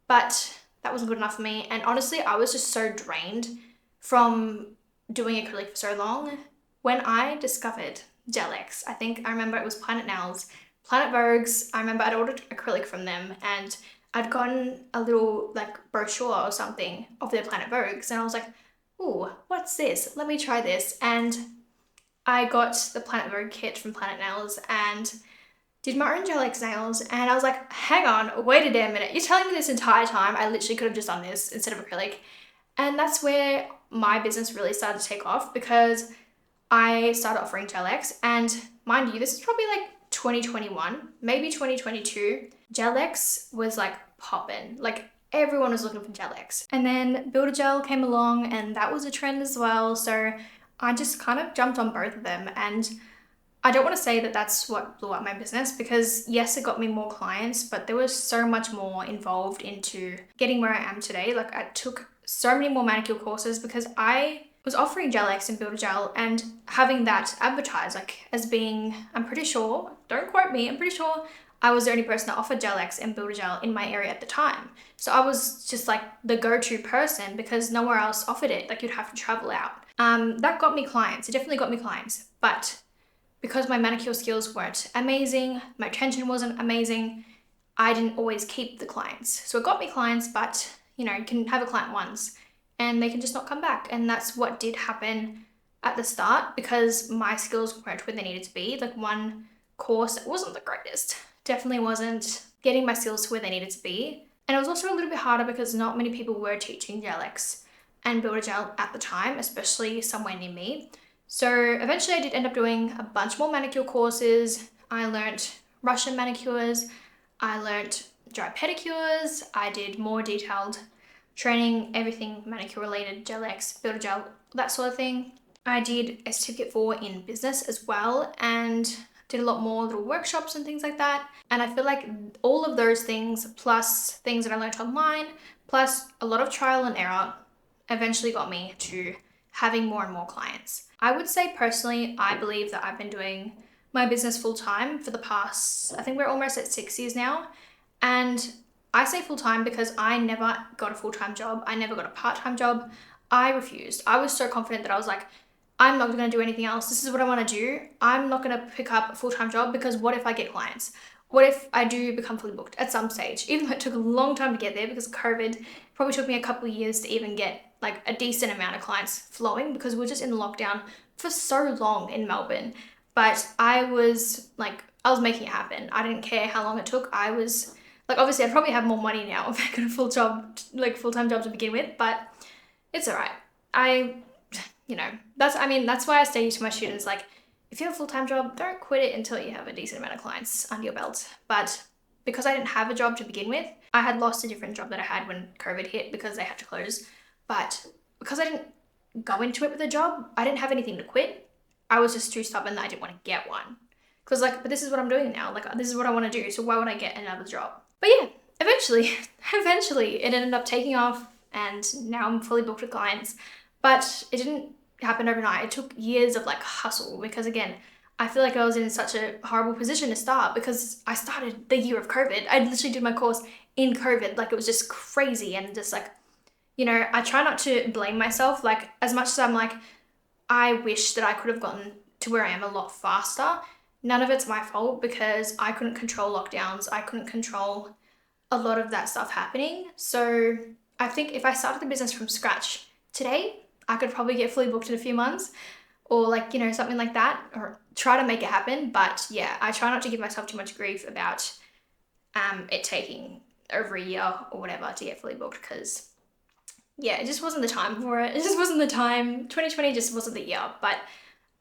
S1: But that wasn't good enough for me. And honestly, I was just so drained from doing acrylic for so long. When I discovered Gel X. I think I remember it was Planet Nails, Planet Vogues. I remember I'd ordered acrylic from them, and I'd gotten a little like brochure or something of their Planet Vogues, and I was like, ooh, what's this? Let me try this. And I got the Planet Vogue kit from Planet Nails and did my own Gel X nails, and I was like, hang on, wait a damn minute. You're telling me this entire time I literally could have just done this instead of acrylic. And that's where my business really started to take off, because I started offering Gel X, and mind you, this is probably like 2021, maybe 2022. Gel X was like poppin'. Like everyone was looking for Gel X. And then Builder Gel came along, and that was a trend as well. So I just kind of jumped on both of them, and I don't want to say that that's what blew up my business, because yes, it got me more clients, but there was so much more involved into getting where I am today. Like I took so many more manicure courses because I was offering Gel X and Builder Gel, and having that advertised like as being, I'm pretty sure, don't quote me, I'm pretty sure I was the only person that offered Gel X and Builder Gel in my area at the time. So I was just like the go-to person because nowhere else offered it. Like you'd have to travel out. That got me clients. It definitely got me clients, but because my manicure skills weren't amazing, my retention wasn't amazing, I didn't always keep the clients. So it got me clients, but you know, you can have a client once and they can just not come back. And that's what did happen at the start, because my skills weren't where they needed to be. Like one course wasn't the greatest, definitely wasn't getting my skills to where they needed to be. And it was also a little bit harder because not many people were teaching Gel X and Builder Gel at the time, especially somewhere near me. So eventually I did end up doing a bunch more manicure courses. I learned Russian manicures, I learned dry pedicures, I did more detailed training, everything manicure related, Gel X, Builder Gel, that sort of thing. I did a certificate for in business as well, and did a lot more little workshops and things like that. And I feel like all of those things, plus things that I learned online, plus a lot of trial and error, eventually got me to having more and more clients. I would say personally, I believe that I've been doing my business full time for the past, I think we're almost at 6 years now. And I say full time because I never got a full-time job. I never got a part-time job. I refused. I was so confident that I was like, I'm not going to do anything else. This is what I want to do. I'm not going to pick up a full-time job because what if I get clients? What if I do become fully booked at some stage? Even though it took a long time to get there because of COVID, it probably took me a couple of years to even get like a decent amount of clients flowing, because we were just in lockdown for so long in Melbourne. But I was making it happen. I didn't care how long it took. I was like, obviously I'd probably have more money now if I got a full-time job to begin with, but it's all right. That's why I say to my students, like, if you have a full-time job, don't quit it until you have a decent amount of clients under your belt. But because I didn't have a job to begin with, I had lost a different job that I had when COVID hit because they had to close. But because I didn't go into it with a job, I didn't have anything to quit. I was just too stubborn that I didn't want to get one. Because but this is what I'm doing now. Like, this is what I want to do. So why would I get another job? But yeah, eventually it ended up taking off, and now I'm fully booked with clients. But it didn't happen overnight. It took years of hustle, because again, I feel like I was in such a horrible position to start because I started the year of COVID. I literally did my course in COVID. It was just crazy, and just I try not to blame myself. As much as I'm I wish that I could have gotten to where I am a lot faster, none of it's my fault because I couldn't control lockdowns. I couldn't control a lot of that stuff happening. So I think if I started the business from scratch today, I could probably get fully booked in a few months, or something like that, or try to make it happen. But yeah, I try not to give myself too much grief about it taking over a year or whatever to get fully booked, because yeah, it just wasn't the time for it. It just wasn't the time. 2020 just wasn't the year. But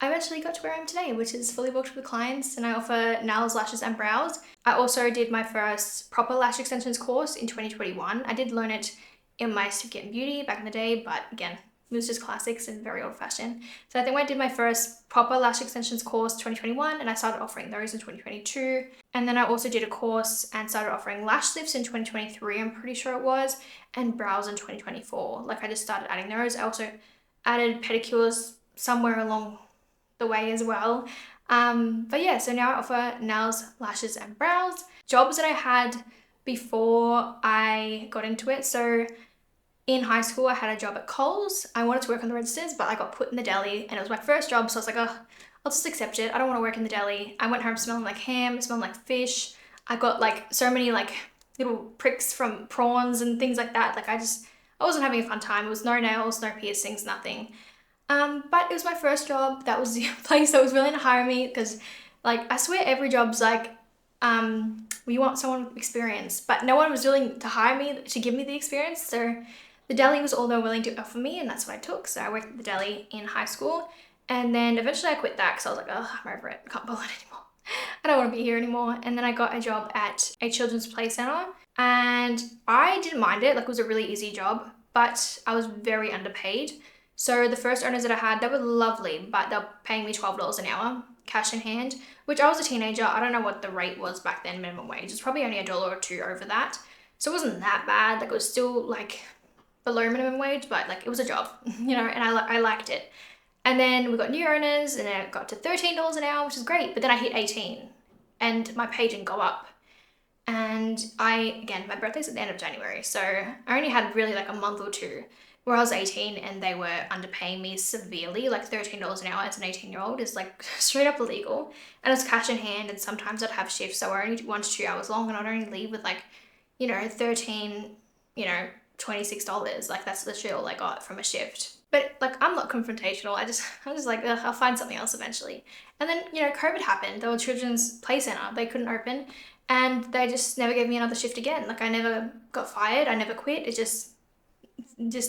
S1: I eventually got to where I am today, which is fully booked with clients, and I offer nails, lashes, and brows. I also did my first proper lash extensions course in 2021. I did learn it in my certificate in beauty back in the day, but again, it was just classics and very old-fashioned. So I think I did my first proper lash extensions course 2021, and I started offering those in 2022. And then I also did a course and started offering lash lifts in 2023, I'm pretty sure it was, and brows in 2024. I just started adding those. I also added pedicures somewhere along the way as well. But yeah, so now I offer nails, lashes, and brows. Jobs that I had before I got into it. So in high school, I had a job at Coles. I wanted to work on the registers, but I got put in the deli, and it was my first job. So I was like, oh, I'll just accept it. I don't want to work in the deli. I went home smelling like ham, smelling like fish. I got like so many like little pricks from prawns and things like that. Like I wasn't having a fun time. It was no nails, no piercings, nothing. But it was my first job. That was the place that was willing to hire me because, like, I swear every job's like, we want someone with experience, but no one was willing to hire me to give me the experience. So the deli was all they were willing to offer me, and that's what I took. So I worked at the deli in high school, and then eventually I quit that because I was like, oh, I'm over it. I can't bother anymore. I don't want to be here anymore. And then I got a job at a children's play center, and I didn't mind it. Like, it was a really easy job, but I was very underpaid. So the first owners that I had, they were lovely, but they were paying me $12 an hour, cash in hand, which I was a teenager. I don't know what the rate was back then, minimum wage. It's probably only $1 or $2 over that. So it wasn't that bad. Like, it was still like below minimum wage, but like it was a job, you know, and I liked it. And then we got new owners and it got to $13 an hour, which is great. But then I hit 18 and my pay didn't go up. And again, my birthday's at the end of January. So I only had really like a month or two where I was 18 and they were underpaying me severely. Like $13 an hour as an 18-year-old is like straight up illegal. And it's cash in hand, and sometimes I'd have shifts that were only 1 to 2 hours long, and I'd only leave with like, you know, $26. Like, that's literally all I got from a shift. But like, I'm not confrontational. I'm just like, ugh, I'll find something else eventually. And then, you know, COVID happened. There was children's play center. They couldn't open, and they just never gave me another shift again. Like, I never got fired. I never quit. It just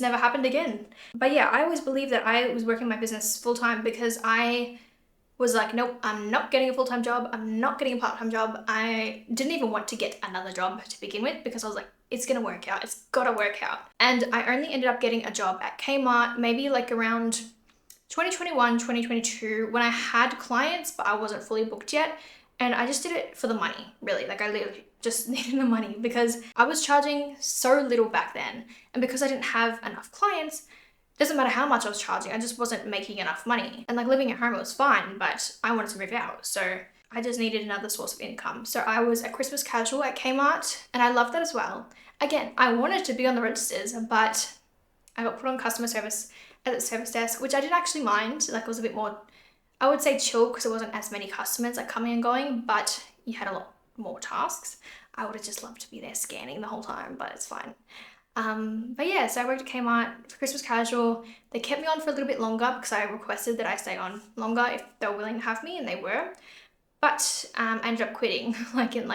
S1: never happened again. But yeah, I always believed that I was working my business full time because I was like, nope, I'm not getting a full-time job. I'm not getting a part-time job. I didn't even want to get another job to begin with because I was like, it's gonna work out. It's gotta work out. And I only ended up getting a job at Kmart maybe like around 2021, 2022, when I had clients, but I wasn't fully booked yet. And I just did it for the money, really. Like, I literally just needed the money because I was charging so little back then. And because I didn't have enough clients, it doesn't matter how much I was charging, I just wasn't making enough money. And like, living at home, it was fine, but I wanted to move out. So I just needed another source of income. So I was a Christmas casual at Kmart, and I loved that as well. Again, I wanted to be on the registers, but I got put on customer service at the service desk, which I didn't actually mind. Like, it was a bit more, I would say, chill because there wasn't as many customers like coming and going, but you had a lot more tasks. I would have just loved to be there scanning the whole time, but it's fine. But yeah, so I worked at Kmart for Christmas casual. They kept me on for a little bit longer because I requested that I stay on longer if they were willing to have me, and they were. But I ended up quitting like in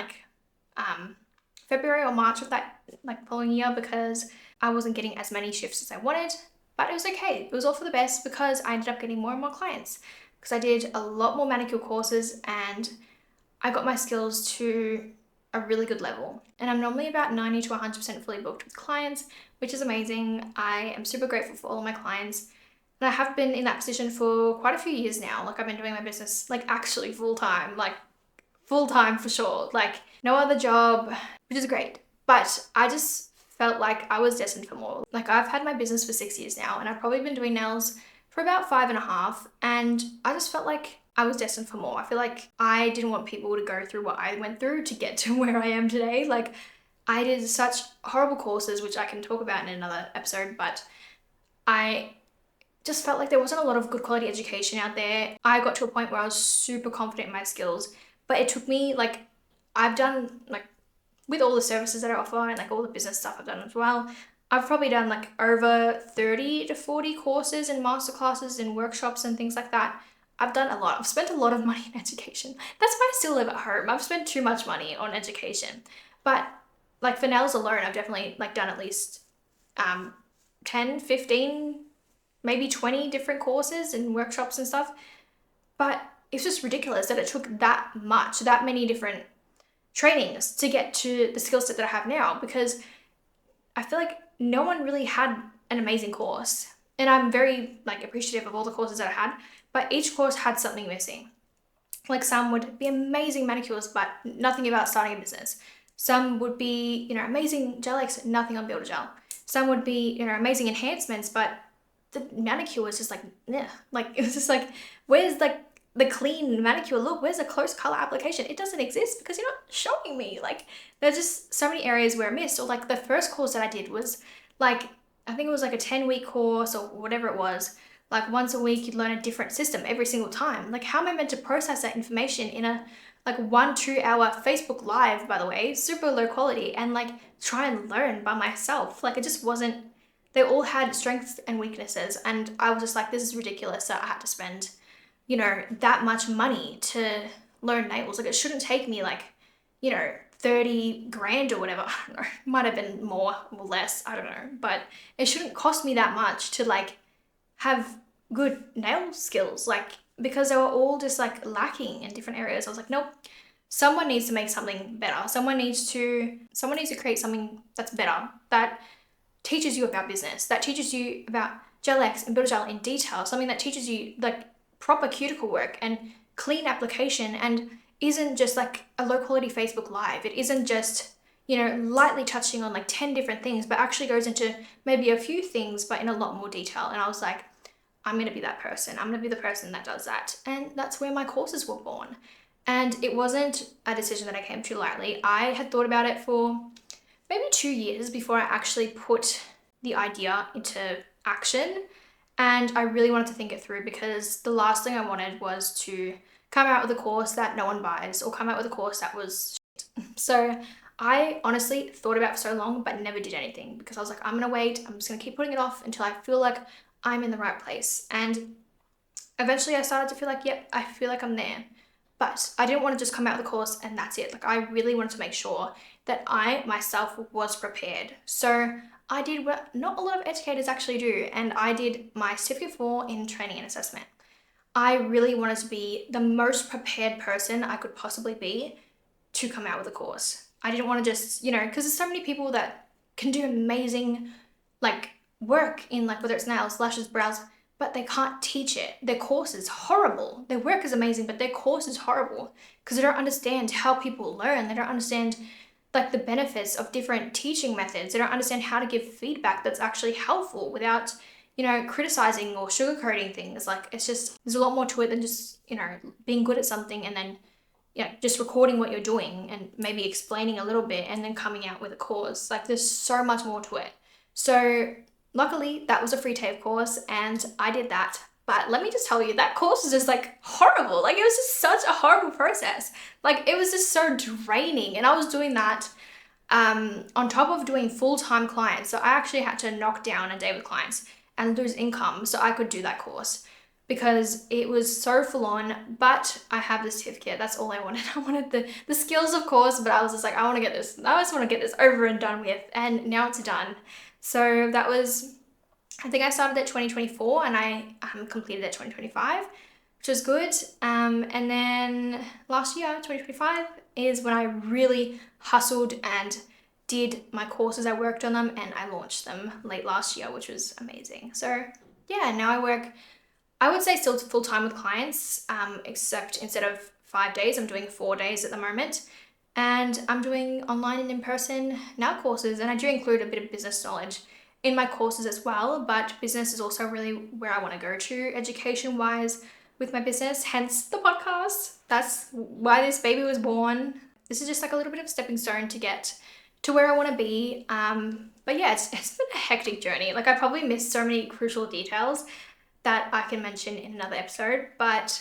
S1: February or March of that like following year because I wasn't getting as many shifts as I wanted. But it was okay. It was all for the best because I ended up getting more and more clients because I did a lot more manicure courses and I got my skills to a really good level. And I'm normally about 90 to 100% fully booked with clients, which is amazing. I am super grateful for all of my clients. And I have been in that position for quite a few years now. Like, I've been doing my business like actually full time for sure. Like, no other job, which is great. But I just felt like I was destined for more. Like, I've had my business for 6 years now, and I've probably been doing nails for about 5.5. And I just felt like I was destined for more. I feel like I didn't want people to go through what I went through to get to where I am today. Like, I did such horrible courses, which I can talk about in another episode, but I just felt like there wasn't a lot of good quality education out there. I got to a point where I was super confident in my skills, but it took me, like, I've done, like, with all the services that I offer and like all the business stuff I've done as well, I've probably done like over 30 to 40 courses and masterclasses and workshops and things like that. I've done a lot. I've spent a lot of money in education. That's why I still live at home. I've spent too much money on education. But like, for nails alone, I've definitely like done at least 10, 15, maybe 20 different courses and workshops and stuff. But it's just ridiculous that it took that many different trainings to get to the skill set that I have now, because I feel like no one really had an amazing course. And I'm very like appreciative of all the courses that I had, but each course had something missing. Like, some would be amazing manicures, but nothing about starting a business. Some would be, you know, amazing gel X, nothing on Builder Gel. Some would be, you know, amazing enhancements, but the manicure was just like, yeah. Like, it was just like, where's like the clean manicure look? Where's the close color application? It doesn't exist because you're not showing me. Like, there's just so many areas where I missed. Or like, the first course that I did was like, I think it was like a 10-week course or whatever it was. Like once a week, you'd learn a different system every single time. Like how am I meant to process that information in a like 1-2 hour Facebook Live, by the way, super low quality, and like try and learn by myself? Like it just wasn't, they all had strengths and weaknesses. And I was just like, this is ridiculous that I had to spend, that much money to learn nails. Like it shouldn't take me like, 30 grand or whatever. I don't know. Might have been more or less. I don't know. But it shouldn't cost me that much to like have good nail skills. Like, because they were all just like lacking in different areas. I was like, nope, someone needs to make something better. Someone needs to create something that's better, that teaches you about business, that teaches you about gel X and build gel in detail, something that teaches you like proper cuticle work and clean application, and isn't just like a low quality Facebook Live. It isn't just, lightly touching on like 10 different things, but actually goes into maybe a few things, but in a lot more detail. And I was like, I'm going to be that person. I'm going to be the person that does that. And that's where my courses were born. And it wasn't a decision that I came to lightly. I had thought about it for maybe 2 years before I actually put the idea into action. And I really wanted to think it through, because the last thing I wanted was to come out with a course that no one buys, or come out with a course that was shit. So I honestly thought about it for so long, but never did anything, because I was like, I'm going to wait. I'm just going to keep putting it off until I feel like I'm in the right place. And eventually I started to feel like, yep, I feel like I'm there. But I didn't want to just come out of the course and that's it. Like I really wanted to make sure that I myself was prepared. So I did what not a lot of educators actually do, and I did my Certificate 4 in training and assessment. I really wanted to be the most prepared person I could possibly be to come out with a course. I didn't want to just, because there's so many people that can do amazing like work in like whether it's nails, lashes, brows, but they can't teach it. Their course is horrible. Their work is amazing, but their course is horrible because they don't understand how people learn. They don't understand like the benefits of different teaching methods. They don't understand how to give feedback that's actually helpful without, criticizing or sugarcoating things. Like it's just, there's a lot more to it than just, being good at something and then, just recording what you're doing and maybe explaining a little bit and then coming out with a course. Like there's so much more to it. So luckily that was a free TAFE course and I did that. But let me just tell you, that course was just like horrible. Like it was just such a horrible process. Like it was just so draining. And I was doing that on top of doing full-time clients. So I actually had to knock down a day with clients and lose income so I could do that course, because it was so full on. But I have the certificate. That's all I wanted. I wanted the skills, of course, but I was just like, I just want to get this over and done with. And now it's done. So that was, I think I started at 2024 and I completed at 2025, which was good. And then last year, 2025, is when I really hustled and did my courses. I worked on them and I launched them late last year, which was amazing. So yeah, now I work, I would say still full time with clients, except instead of 5 days, I'm doing 4 days at the moment. And I'm doing online and in-person now courses, and I do include a bit of business knowledge in my courses as well, but business is also really where I want to go to education-wise with my business, hence the podcast. That's why this baby was born. This is just like a little bit of a stepping stone to get to where I want to be. But yeah, it's been a hectic journey. Like I probably missed so many crucial details that I can mention in another episode. But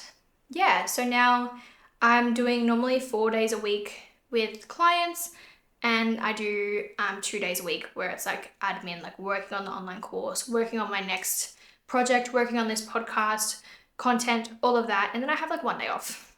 S1: yeah, so now I'm doing normally 4 days a week with clients, and I do 2 days a week where it's like admin, like working on the online course, working on my next project, working on this podcast, content, all of that. And then I have like 1 day off.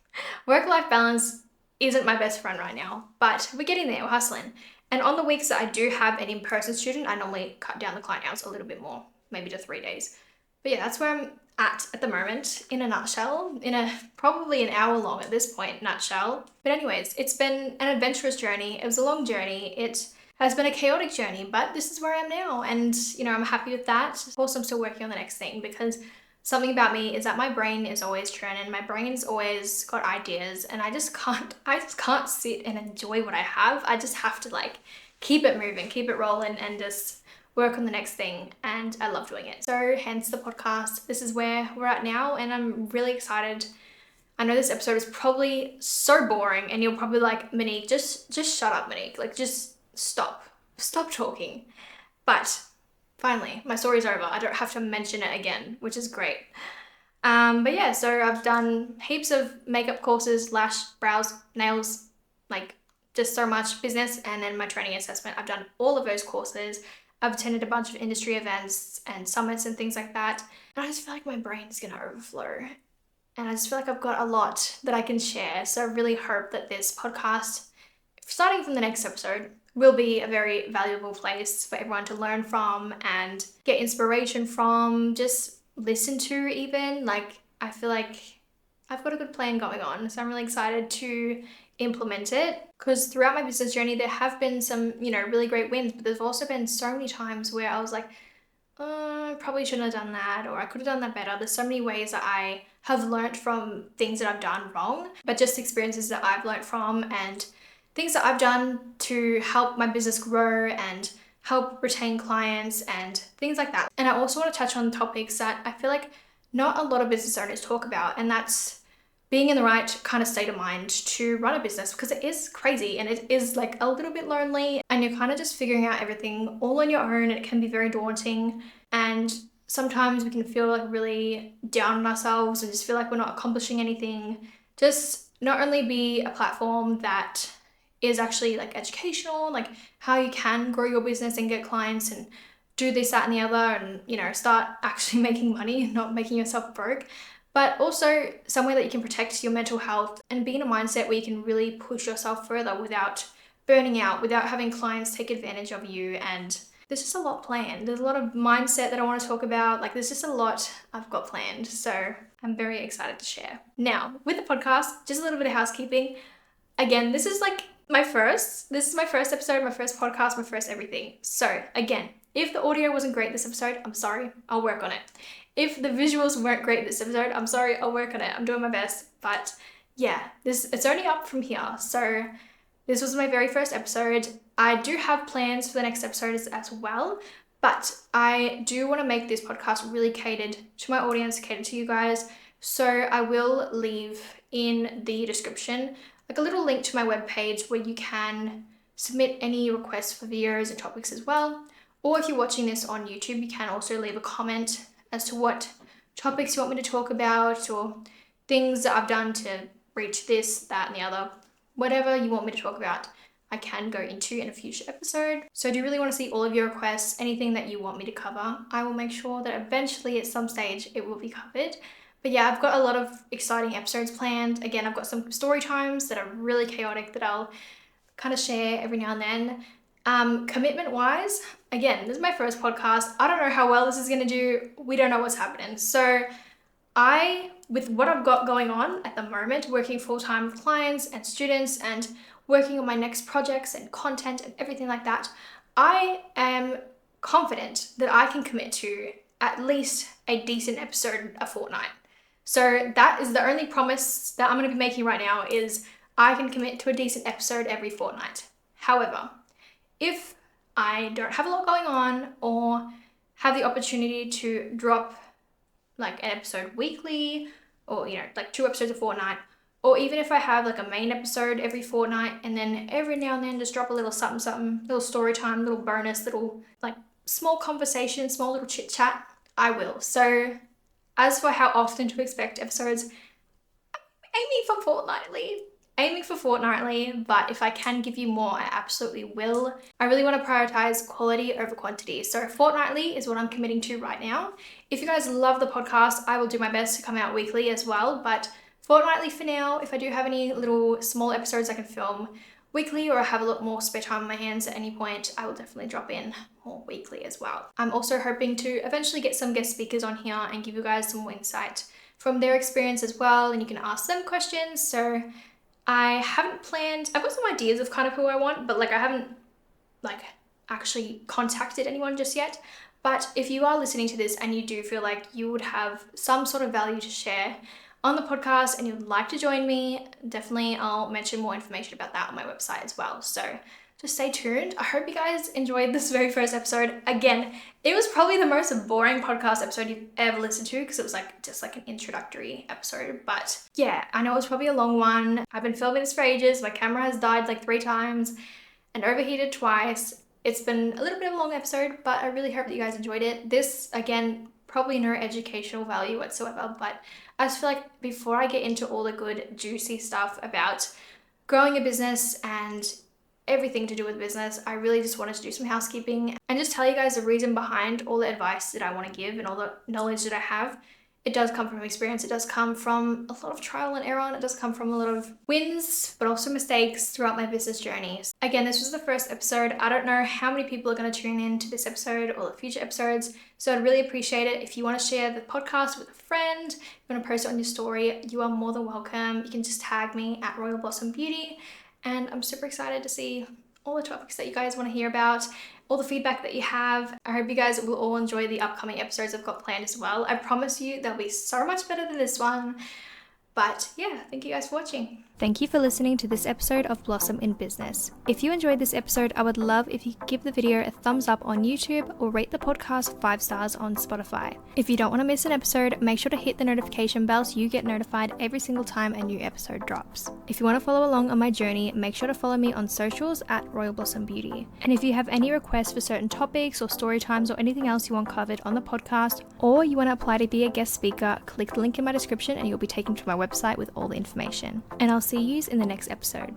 S1: Work-life balance isn't my best friend right now, but we're getting there, we're hustling. And on the weeks that I do have an in-person student, I normally cut down the client hours a little bit more, maybe to 3 days. But yeah, that's where I'm at the moment in a nutshell, in a probably an hour long at this point nutshell. But anyways, it's been an adventurous journey. It was a long journey. It has been a chaotic journey, but this is where I am now. And, I'm happy with that. Of course, I'm still working on the next thing, because something about me is that my brain is always churning. My brain's always got ideas, and I just can't sit and enjoy what I have. I just have to like keep it moving, keep it rolling, and just work on the next thing. And I love doing it. So hence the podcast. This is where we're at now, and I'm really excited. I know this episode is probably so boring, and you're probably like, Monique, just shut up, Monique. Like just stop talking. But finally, my story's over. I don't have to mention it again, which is great. But yeah, so I've done heaps of makeup courses, lash, brows, nails, like just so much business, and then my training assessment. I've done all of those courses. I've attended a bunch of industry events and summits and things like that. And I just feel like my brain is gonna overflow. And I just feel like I've got a lot that I can share. So I really hope that this podcast, starting from the next episode, will be a very valuable place for everyone to learn from and get inspiration from, just listen to even. Like, I feel like I've got a good plan going on, so I'm really excited to implement it, because throughout my business journey there have been some, really great wins, but there's also been so many times where I was like, I probably shouldn't have done that, or I could have done that better. There's so many ways that I have learnt from things that I've done wrong, but just experiences that I've learnt from and things that I've done to help my business grow and help retain clients and things like that. And I also want to touch on topics that I feel like not a lot of business owners talk about, and that's being in the right kind of state of mind to run a business, because it is crazy and it is like a little bit lonely, and you're kind of just figuring out everything all on your own, and it can be very daunting. And sometimes we can feel like really down on ourselves and just feel like we're not accomplishing anything. Just not only be a platform that is actually like educational, like how you can grow your business and get clients and do this, that, and the other, and start actually making money, not making yourself broke, but also somewhere that you can protect your mental health and be in a mindset where you can really push yourself further without burning out, without having clients take advantage of you. And there's just a lot planned. There's a lot of mindset that I want to talk about. Like, there's just a lot I've got planned. So I'm very excited to share. Now, with the podcast, just a little bit of housekeeping. Again, this is my first episode, my first podcast, my first everything. So again, if the audio wasn't great this episode, I'm sorry, I'll work on it. If the visuals weren't great this episode, I'm sorry, I'll work on it. I'm doing my best. But yeah, it's only up from here. So this was my very first episode. I do have plans for the next episodes as well, but I do want to make this podcast really catered to my audience, catered to you guys. So I will leave in the description like a little link to my webpage where you can submit any requests for videos and topics as well. Or if you're watching this on YouTube, you can also leave a comment as to what topics you want me to talk about, or things that I've done to reach this, that, and the other. Whatever you want me to talk about, I can go into in a future episode. So I do really want to see all of your requests, anything that you want me to cover. I will make sure that eventually at some stage it will be covered. But yeah, I've got a lot of exciting episodes planned. Again, I've got some story times that are really chaotic that I'll kind of share every now and then. Commitment wise, again, this is my first podcast. I don't know how well this is going to do. We don't know what's happening. So with what I've got going on at the moment, working full-time with clients and students and working on my next projects and content and everything like that, I am confident that I can commit to at least a decent episode a fortnight. So that is the only promise that I'm going to be making right now, is I can commit to a decent episode every fortnight. However, if I don't have a lot going on or have the opportunity to drop like an episode weekly, or like 2 episodes a fortnight, or even if I have like a main episode every fortnight and then every now and then just drop a little something, little story time, little bonus, little like small conversation, small little chit chat, I will. So as for how often to expect episodes, aiming for fortnightly, but if I can give you more, I absolutely will. I really want to prioritize quality over quantity. So fortnightly is what I'm committing to right now. If you guys love the podcast, I will do my best to come out weekly as well, but fortnightly for now. If I do have any little small episodes I can film weekly, or I have a lot more spare time on my hands at any point, I will definitely drop in more weekly as well. I'm also hoping to eventually get some guest speakers on here and give you guys some more insight from their experience as well, and you can ask them questions. So I haven't planned, I've got some ideas of kind of who I want, but I haven't actually contacted anyone just yet. But if you are listening to this and you do feel like you would have some sort of value to share on the podcast and you'd like to join me, definitely I'll mention more information about that on my website as well. So just stay tuned. I hope you guys enjoyed this very first episode. Again, it was probably the most boring podcast episode you've ever listened to, because it was just an introductory episode. But yeah, I know it was probably a long one. I've been filming this for ages. My camera has died 3 times and overheated twice. It's been a little bit of a long episode, but I really hope that you guys enjoyed it. This, again, probably no educational value whatsoever, but I just feel like before I get into all the good, juicy stuff about growing a business and everything to do with business, I really just wanted to do some housekeeping and just tell you guys the reason behind all the advice that I want to give and all the knowledge that I have. It does come from experience. It does come from a lot of trial and error, and it does come from a lot of wins, but also mistakes throughout my business journey. Again, this was the first episode. I don't know how many people are going to tune in to this episode or the future episodes, so I'd really appreciate it if you want to share the podcast with a friend, you want to post it on your story, you are more than welcome. You can just tag me at Royal Blossom Beauty, and I'm super excited to see all the topics that you guys want to hear about, all the feedback that you have. I hope you guys will all enjoy the upcoming episodes I've got planned as well. I promise you they'll be so much better than this one. But yeah, thank you guys for watching. Thank you for listening to this episode of Blossom in Business. If you enjoyed this episode, I would love if you could give the video a thumbs up on YouTube or rate the podcast 5 stars on Spotify. If you don't want to miss an episode, make sure to hit the notification bell so you get notified every single time a new episode drops. If you want to follow along on my journey, make sure to follow me on socials at Royal Blossom Beauty. And if you have any requests for certain topics or story times or anything else you want covered on the podcast, or you want to apply to be a guest speaker, click the link in my description and you'll be taken to my website with all the information. And I'll see you in the next episode.